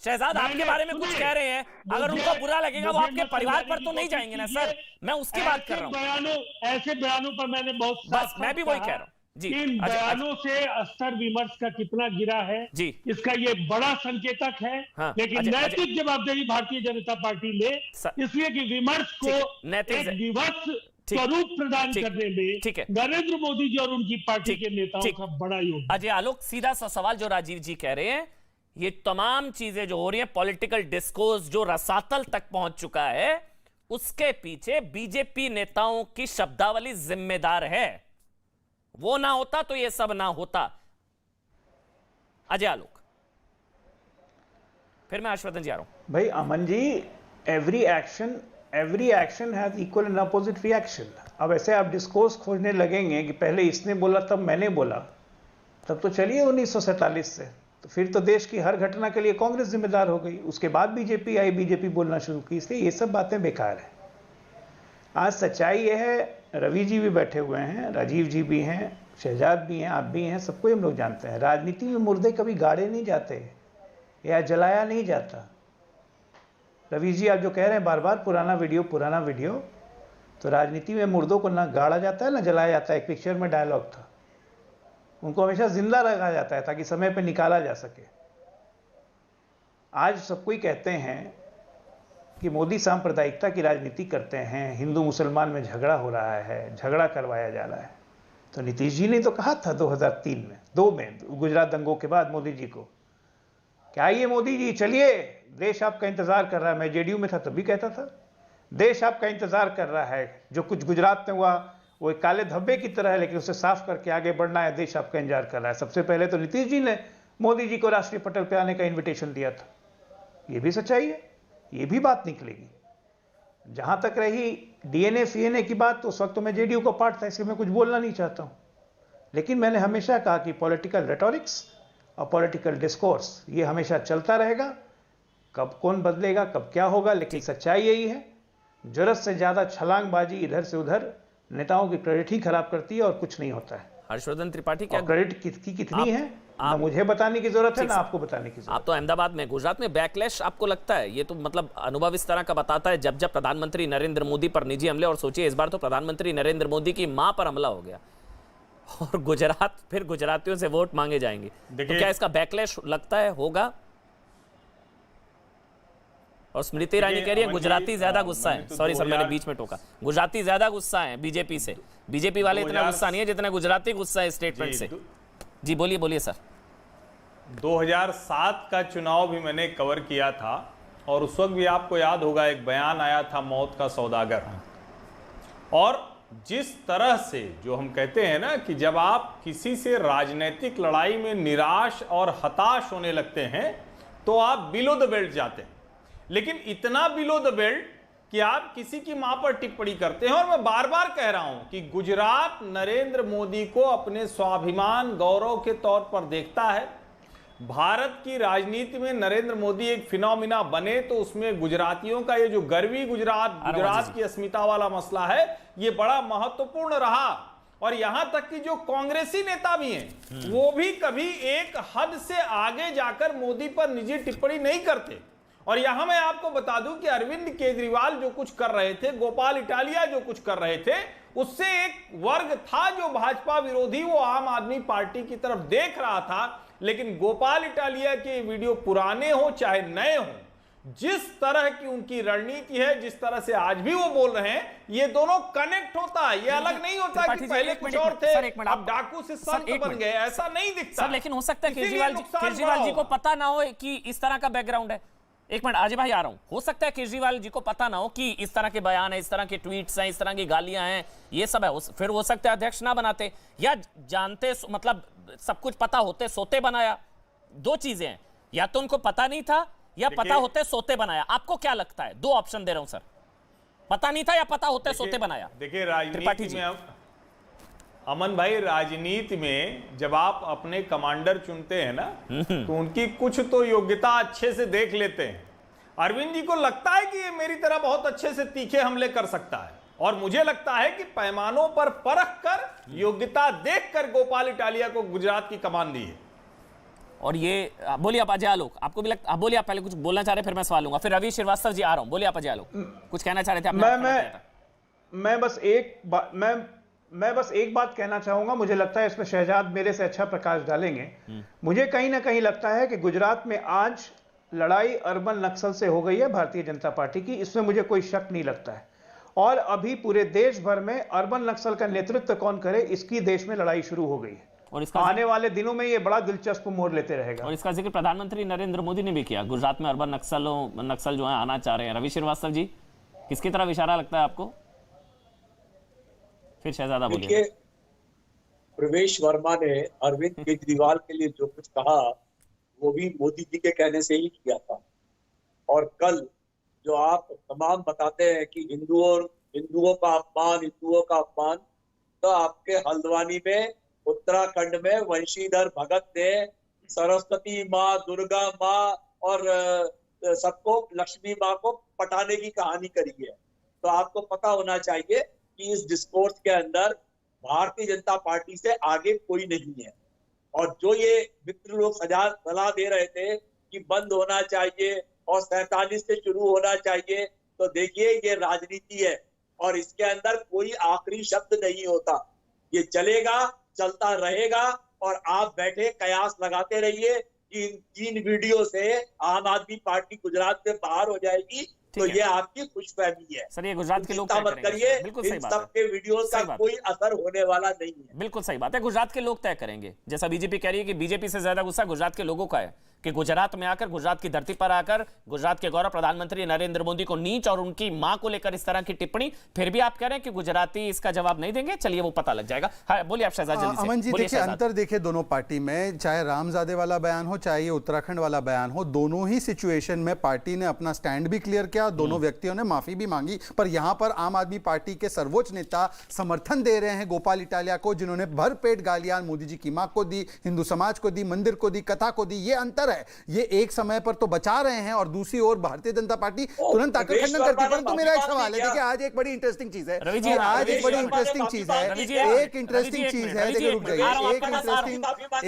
शहजाद आपके बारे में कुछ कह रहे हैं, अगर उनको बुरा लगेगा वो आपके परिवार पर तो नहीं जाएंगे ना सर। मैं उसकी बात कर रहा हूं। ऐसे बयानों पर मैंने बहुत, बस मैं भी वही कह रहा हूं जी। इन बयानों से स्तर विमर्श का कितना गिरा है जी, इसका ये बड़ा संकेतक है। हाँ, लेकिन नैतिक जवाबदेही भारतीय जनता पार्टी ले, इसलिए कि विमर्श को एक विवश स्वरूप प्रदान करने में नरेंद्र मोदी जी और उनकी पार्टी के नेताओं का बड़ा योगदान। अजय आलोक, सीधा सा सवाल जो राजीव जी कह रहे हैं, ये तमाम चीजें जो हो रही हैं, पॉलिटिकल डिस्कोर्स जो रसातल तक पहुंच चुका है, उसके पीछे बीजेपी नेताओं की शब्दावली जिम्मेदार है। वो ना होता तो ये सब ना होता। अजय आलोक, फिर मैं हर्षवर्धन जी आ रहा हूं। भाई Aman ji, every action has equal and opposite reaction. अब ऐसे आप डिस्कोर्स खोजने लगेंगे कि पहले इसने बोला तब मैंने बोला, तब तो चलिए 1947 से तो फिर तो देश की हर घटना के लिए कांग्रेस जिम्मेदार हो गई। उसके बाद बीजेपी आई, बीजेपी बोलना शुरू की, इसलिए ये सब बातें बेकार है। आज सच्चाई ये है, रवि जी भी बैठे हुए हैं, राजीव जी भी हैं, शहजाद भी हैं, आप भी हैं, सबको हम लोग जानते हैं, राजनीति में मुर्दे कभी गाड़े नहीं जाते या जलाया नहीं जाता। रवि जी आप जो कह रहे हैं बार बार पुराना वीडियो, तो राजनीति में मुर्दों को ना गाड़ा जाता है ना जलाया जाता है। एक पिक्चर में डायलॉग था, उनको हमेशा जिंदा रखा जाता है ताकि समय पर निकाला जा सके। आज सब कोई कहते हैं कि मोदी सांप्रदायिकता की राजनीति करते हैं, हिंदू मुसलमान में झगड़ा हो रहा है, झगड़ा करवाया जा रहा है। तो नीतीश जी ने तो कहा था 2002 में गुजरात दंगों के बाद मोदी जी को, क्या आइए मोदी जी चलिए, देश आपका इंतजार कर रहा है। मैं जेडीयू में था तभी कहता था, देश आपका इंतजार कर रहा है। जो कुछ गुजरात में हुआ वो एक काले धब्बे की तरह है, लेकिन उसे साफ करके आगे बढ़ना है, देश आपका इंतजार कर रहा है। सबसे पहले तो नीतीश जी ने मोदी जी को राष्ट्रीय पटल पे आने का इन्विटेशन दिया था। ये भी सच्चाई है, ये भी बात निकलेगी। जहां तक रही डीएनए सीएनए की बात, तो उस वक्त तो मैं जेडीयू का पार्ट था, इसलिए मैं कुछ बोलना नहीं चाहता हूं। लेकिन मैंने हमेशा कहा कि पॉलिटिकल रेटोरिक्स और पॉलिटिकल डिस्कोर्स ये हमेशा चलता रहेगा। कब कौन बदलेगा, कब क्या होगा, लेकिन सच्चाई यही है, जरूरत से ज्यादा छलांगबाजी इधर से उधर नेताओं की क्रेडिट ही खराब करती है और कुछ नहीं होता है। हर्षवर्धन त्रिपाठी, क्या क्रेडिट कितनी है ना मुझे बताने की जरूरत है ना आपको बताने की जरूरत। आप तो अहमदाबाद में, गुजरात में बैकलैश आपको लगता है? ये तो मतलब अनुभव इस तरह का बताता है, जब प्रधानमंत्री नरेंद्र मोदी पर निजी हमले, और सोचिए इस बार तो प्रधानमंत्री नरेंद्र मोदी की मां पर हमला हो गया। और गुजरात फिर गुजरातियों से वोट मांगे जाएंगे, तो क्या इसका बैकलैश लगता है होगा? और स्मृति ईरानी कह रही है गुजराती ज्यादा गुस्सा है। सॉरी सर, मैंने बीच में टोका। गुजराती ज्यादा गुस्सा है बीजेपी से, बीजेपी वाले इतना गुस्सा नहीं है जितना गुजराती गुस्सा है स्टेटमेंट से। जी बोलिए बोलिए सर। 2007 का चुनाव भी मैंने कवर किया था और उस वक्त भी आपको याद होगा एक बयान आया था मौत का सौदागर। और जिस तरह से जो हम कहते हैं ना कि जब आप किसी से राजनीतिक लड़ाई में निराश और हताश होने लगते हैं तो आप बिलो द बेल्ट जाते हैं, लेकिन इतना बिलो द बेल्ट कि आप किसी की मां पर टिप्पणी करते हैं। और मैं बार बार कह रहा हूं कि गुजरात नरेंद्र मोदी को अपने स्वाभिमान गौरव के तौर पर देखता है। भारत की राजनीति में नरेंद्र मोदी एक फिनोमिना बने तो उसमें गुजरातियों का ये जो गर्वी गुजरात की अस्मिता वाला मसला है, ये बड़ा महत्वपूर्ण रहा। और यहां तक कि जो कांग्रेसी नेता भी हैं वो भी कभी एक हद से आगे जाकर मोदी पर निजी टिप्पणी नहीं करते। और यहां मैं आपको बता दूं कि अरविंद केजरीवाल जो कुछ कर रहे थे, गोपाल इटालिया जो कुछ कर रहे थे, उससे एक वर्ग था जो भाजपा विरोधी, वो आम आदमी पार्टी की तरफ देख रहा था। लेकिन गोपाल इटालिया के वीडियो पुराने हो चाहे नए हो, जिस तरह की उनकी रणनीति है, जिस तरह से आज भी वो बोल रहे हैं, ये दोनों कनेक्ट होता है। ये अलग नहीं होता कि पहले कुछ और थे अब डाकू से संत बन गए, ऐसा नहीं दिखता। सर लेकिन हो सकता है केजरीवाल जी को पता ना हो कि इस तरह का बैकग्राउंड है। एक मिनट अजय भाई आ रहा हूं। हो सकता है केजरीवाल जी को पता ना हो कि इस तरह के बयान है, इस तरह के ट्वीट्स हैं, इस तरह की गालियां हैं, ये सब है। फिर हो सकता है अध्यक्ष ना बनाते, या जानते मतलब सब कुछ पता होते सोते बनाया। दो चीजें हैं, या तो उनको पता नहीं था या पता होते सोते बनाया। आपको क्या लगता है? दो ऑप्शन दे रहा हूं सर, पता नहीं था या पता होते सोते बनाया। देखिए राजनीति में अमन भाई, राजनीति में जब आप अपने कमांडर चुनते हैं ना तो उनकी कुछ तो योग्यता अच्छे से देख लेते हैं। अरविंद जी को लगता है कि ये मेरी तरह बहुत अच्छे से तीखे हमले कर सकता है, और मुझे लगता है कि पैमानों पर परख कर योग्यता देखकर गोपाल इटालिया को गुजरात की कमान दी है। और ये बोलिए आप अजय आलोक, आपको भी लगता? बोलिए आप पहले कुछ बोलना चाह रहे, फिर मैं सवाल लूंगा। फिर रवि श्रीवास्तव जी आ रहा हूं। बोलिए आप अजय आलोक, कुछ कहना चाह रहे थे? मैं बस एक बात कहना चाहूंगा। मुझे लगता है इसमें शहजाद मेरे से अच्छा प्रकाश डालेंगे। मुझे कहीं ना कहीं लगता है कि गुजरात में आज लड़ाई अर्बन नक्सल से हो गई है भारतीय जनता पार्टी की, इसमें मुझे कोई शक नहीं लगता है। और अभी पूरे देश भर में अर्बन नक्सल का नेतृत्व कौन करे, इसकी देश में लड़ाई शुरू हो गई है। और इसका आने वाले दिनों में ये बड़ा दिलचस्प मोड़ लेते रहेगा। और इसका जिक्र प्रधानमंत्री नरेंद्र मोदी ने भी किया। गुजरात में अर्बन नक्सल जो है आना चाह रहे हैं। रवि श्रीवास्तव जी, किसकी तरफ इशारा लगता है आपको? फिर शहजादा बोलिए। प्रवेश वर्मा ने अरविंद केजरीवाल के लिए जो कुछ कहा वो भी मोदी जी के कहने से ही किया था। और कल जो आप तमाम बताते हैं कि हिंदुओं का अपमान, तो आपके हल्द्वानी में, उत्तराखंड में वंशीधर भगत ने सरस्वती माँ, दुर्गा माँ और सबको, लक्ष्मी माँ को पटाने की कहानी करी है। तो आपको पता होना चाहिए कि इस डिस्कोर्स के अंदर भारतीय जनता पार्टी से आगे कोई नहीं है। और जो ये मित्र लोग सलाह दे रहे थे कि बंद होना चाहिए और 47 से शुरू होना चाहिए, तो देखिए ये राजनीति है और इसके अंदर कोई आखिरी शब्द नहीं होता। ये चलेगा, चलता रहेगा, और आप बैठे कयास लगाते रहिए कि इन 3 वीडियो से आम आदमी पार्टी गुजरात से बाहर हो जाएगी, तो ये आपकी खुशफहमी है। सर ये गुजरात के लोग चिंता मत करिए, इन सबके वीडियोस का कोई असर होने वाला नहीं है। बिल्कुल सही बात है, गुजरात के लोग तय करेंगे। जैसा बीजेपी कह रही है कि बीजेपी से ज्यादा गुस्सा गुजरात के लोगों का है कि गुजरात में आकर, गुजरात की धरती पर आकर, गुजरात के गौरव प्रधानमंत्री नरेंद्र मोदी को नीच और उनकी मां को लेकर इस तरह की टिप्पणी। फिर भी आप कह रहे हैं कि गुजराती इसका जवाब नहीं देंगे। चलिए वो पता लग जाएगा। हाँ बोलिए आप शहजाद जल्दी से। अमन जी देखिए, अंतर देखिए दोनों पार्टी में, चाहे रामजादे वाला बयान हो चाहे ये उत्तराखंड वाला बयान हो, दोनों ही सिचुएशन में पार्टी ने अपना स्टैंड भी क्लियर किया, दोनों व्यक्तियों ने माफी भी मांगी। पर यहां पर आम आदमी पार्टी के सर्वोच्च नेता समर्थन दे रहे हैं गोपाल इटालिया को, जिन्होंने भरपेट गालियां मोदी जी की मां को दी, हिंदू समाज को दी, मंदिर को दी, कथा को दी। ये अंतर है। है। ये एक समय पर तो बचा रहे हैं और दूसरी ओर भारतीय जनता पार्टी तुरंत आकर खंडन करती है। परंतु मेरा एक सवाल है, देखिए आज एक बड़ी इंटरेस्टिंग चीज है, रवि जी, आज एक बड़ी रवि जी, इंटरेस्टिंग चीज है, रवि जी, एक इंटरेस्टिंग रवि जी, चीज है, रवि जी, देखिए रुक जाइए,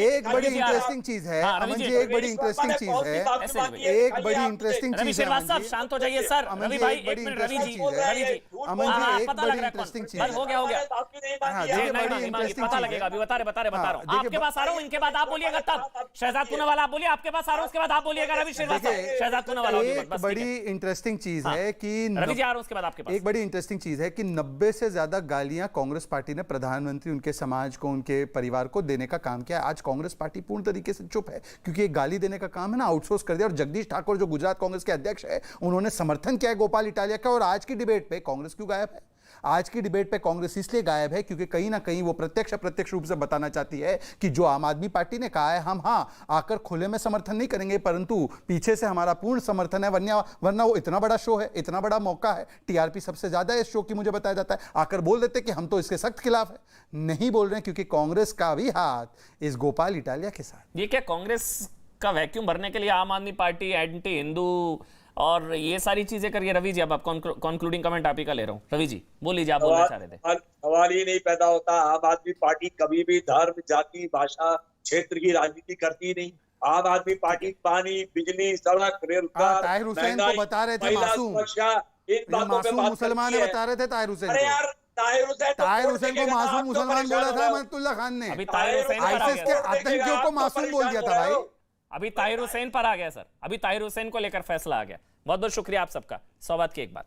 एक बड़ी इंटरेस्टिंग चीज है, हाँ, रवि अमन जी, जी एक बड़ी इंटरेस्टिंग चीज है, एक बड़ी इंटरेस्टिंग रवि चीज है श्रीवास्तव साहब शांत हो जाइए सर। अमन रवि जी, भाई एक बड़ी एक मिनट, रवि जी, इंटरेस्टिंग चीज है, रवि जी, अमन जी हाँ, एक पता बड़ी लग रहा है इंटरेस्टिंग कौन। चीज बस हो गया हो गया। हाँ, नहीं, देखिए नहीं, बड़ी नहीं, इंटरेस्टिंग पता चीज लगेगा, है। अभी बता रहे हाँ, हो। देखिए, आपके पास आ रहा हूँ, इनके बाद आप बोलिएगा तब। शहजाद पूनावाला आप बोलिए, आपके पास आ रहा हूँ, उसके बाद आप बोलिएगा रवि श्रीवास्तव। शहजाद पूनावाला एक बड़ी इंटरेस्टिंग चीज है कि रवि जी आ रहा हूँ, उसके बाद आपके पास। एक बड़ी इंटरेस्टिंग चीज है कि 90 से ज्यादा गालियां कांग्रेस पार्टी ने प्रधानमंत्री, उनके समाज को, उनके परिवार को देने का काम किया। आज कांग्रेस पार्टी पूर्ण तरीके से चुप है क्योंकि एक गाली देने का काम है ना आउटसोर्स कर दिया। और जगदीश ठाकुर जो गुजरात कांग्रेस के अध्यक्ष है, उन्होंने समर्थन किया है गोपाल इटालिया का। और आज की डिबेट पे कांग्रेस क्यों गायब है? आज की डिबेट पे कांग्रेस इसलिए गायब है क्योंकि कहीं ना कहीं वो प्रत्यक्ष रूप से बताना चाहती है कि जो आम आदमी पार्टी ने कहा है, हम आकर खुले में समर्थन नहीं करेंगे, परंतु पीछे से हमारा पूर्ण समर्थन है। वरना वो इतना बड़ा शो है, इतना बड़ा मौका है, टीआरपी सबसे ज्यादा है इस शो की, मुझे बताया जाता है, आकर बोल देते कि हम तो इसके सख्त खिलाफ है। नहीं बोल रहे हैं क्योंकि कांग्रेस का भी हाथ इस गोपाल इटालिया के साथ। ये क्या कांग्रेस का वैक्यूम भरने के लिए आम आदमी पार्टी एंटी हिंदू और ये सारी चीजें करिए? रवि जी, अब आप कंक्लूडिंग कमेंट आप ही का ले रहा हूँ। रवि जी बोलिए, आप बोलना चाह रहे थे। सवाल ही नहीं पैदा होता। आम आदमी पार्टी कभी भी धर्म, जाति, भाषा, क्षेत्र की राजनीति करती नहीं। आम आदमी पार्टी पानी, बिजली, सड़क, रेलकार, ताहिर हुसैन को बता रहे थे मासूम, इन बातों पे बात मुसलमान करती है। बता रहे थे ताहिर हुसैन अरे को। यार, ताहिर हुसैन को मासूम मुसलमान बोला था अहमदुल्ला खान ने। अभी ताहिर हुसैन पर आ आईसिस के गया, आतंकियों को मासूम बोल दिया था भाई। अभी ताहिर हुसैन पर आ गया सर। अभी ताहिर हुसैन को लेकर फैसला आ गया। बहुत बहुत शुक्रिया आप सबका। 100 बात की एक बात।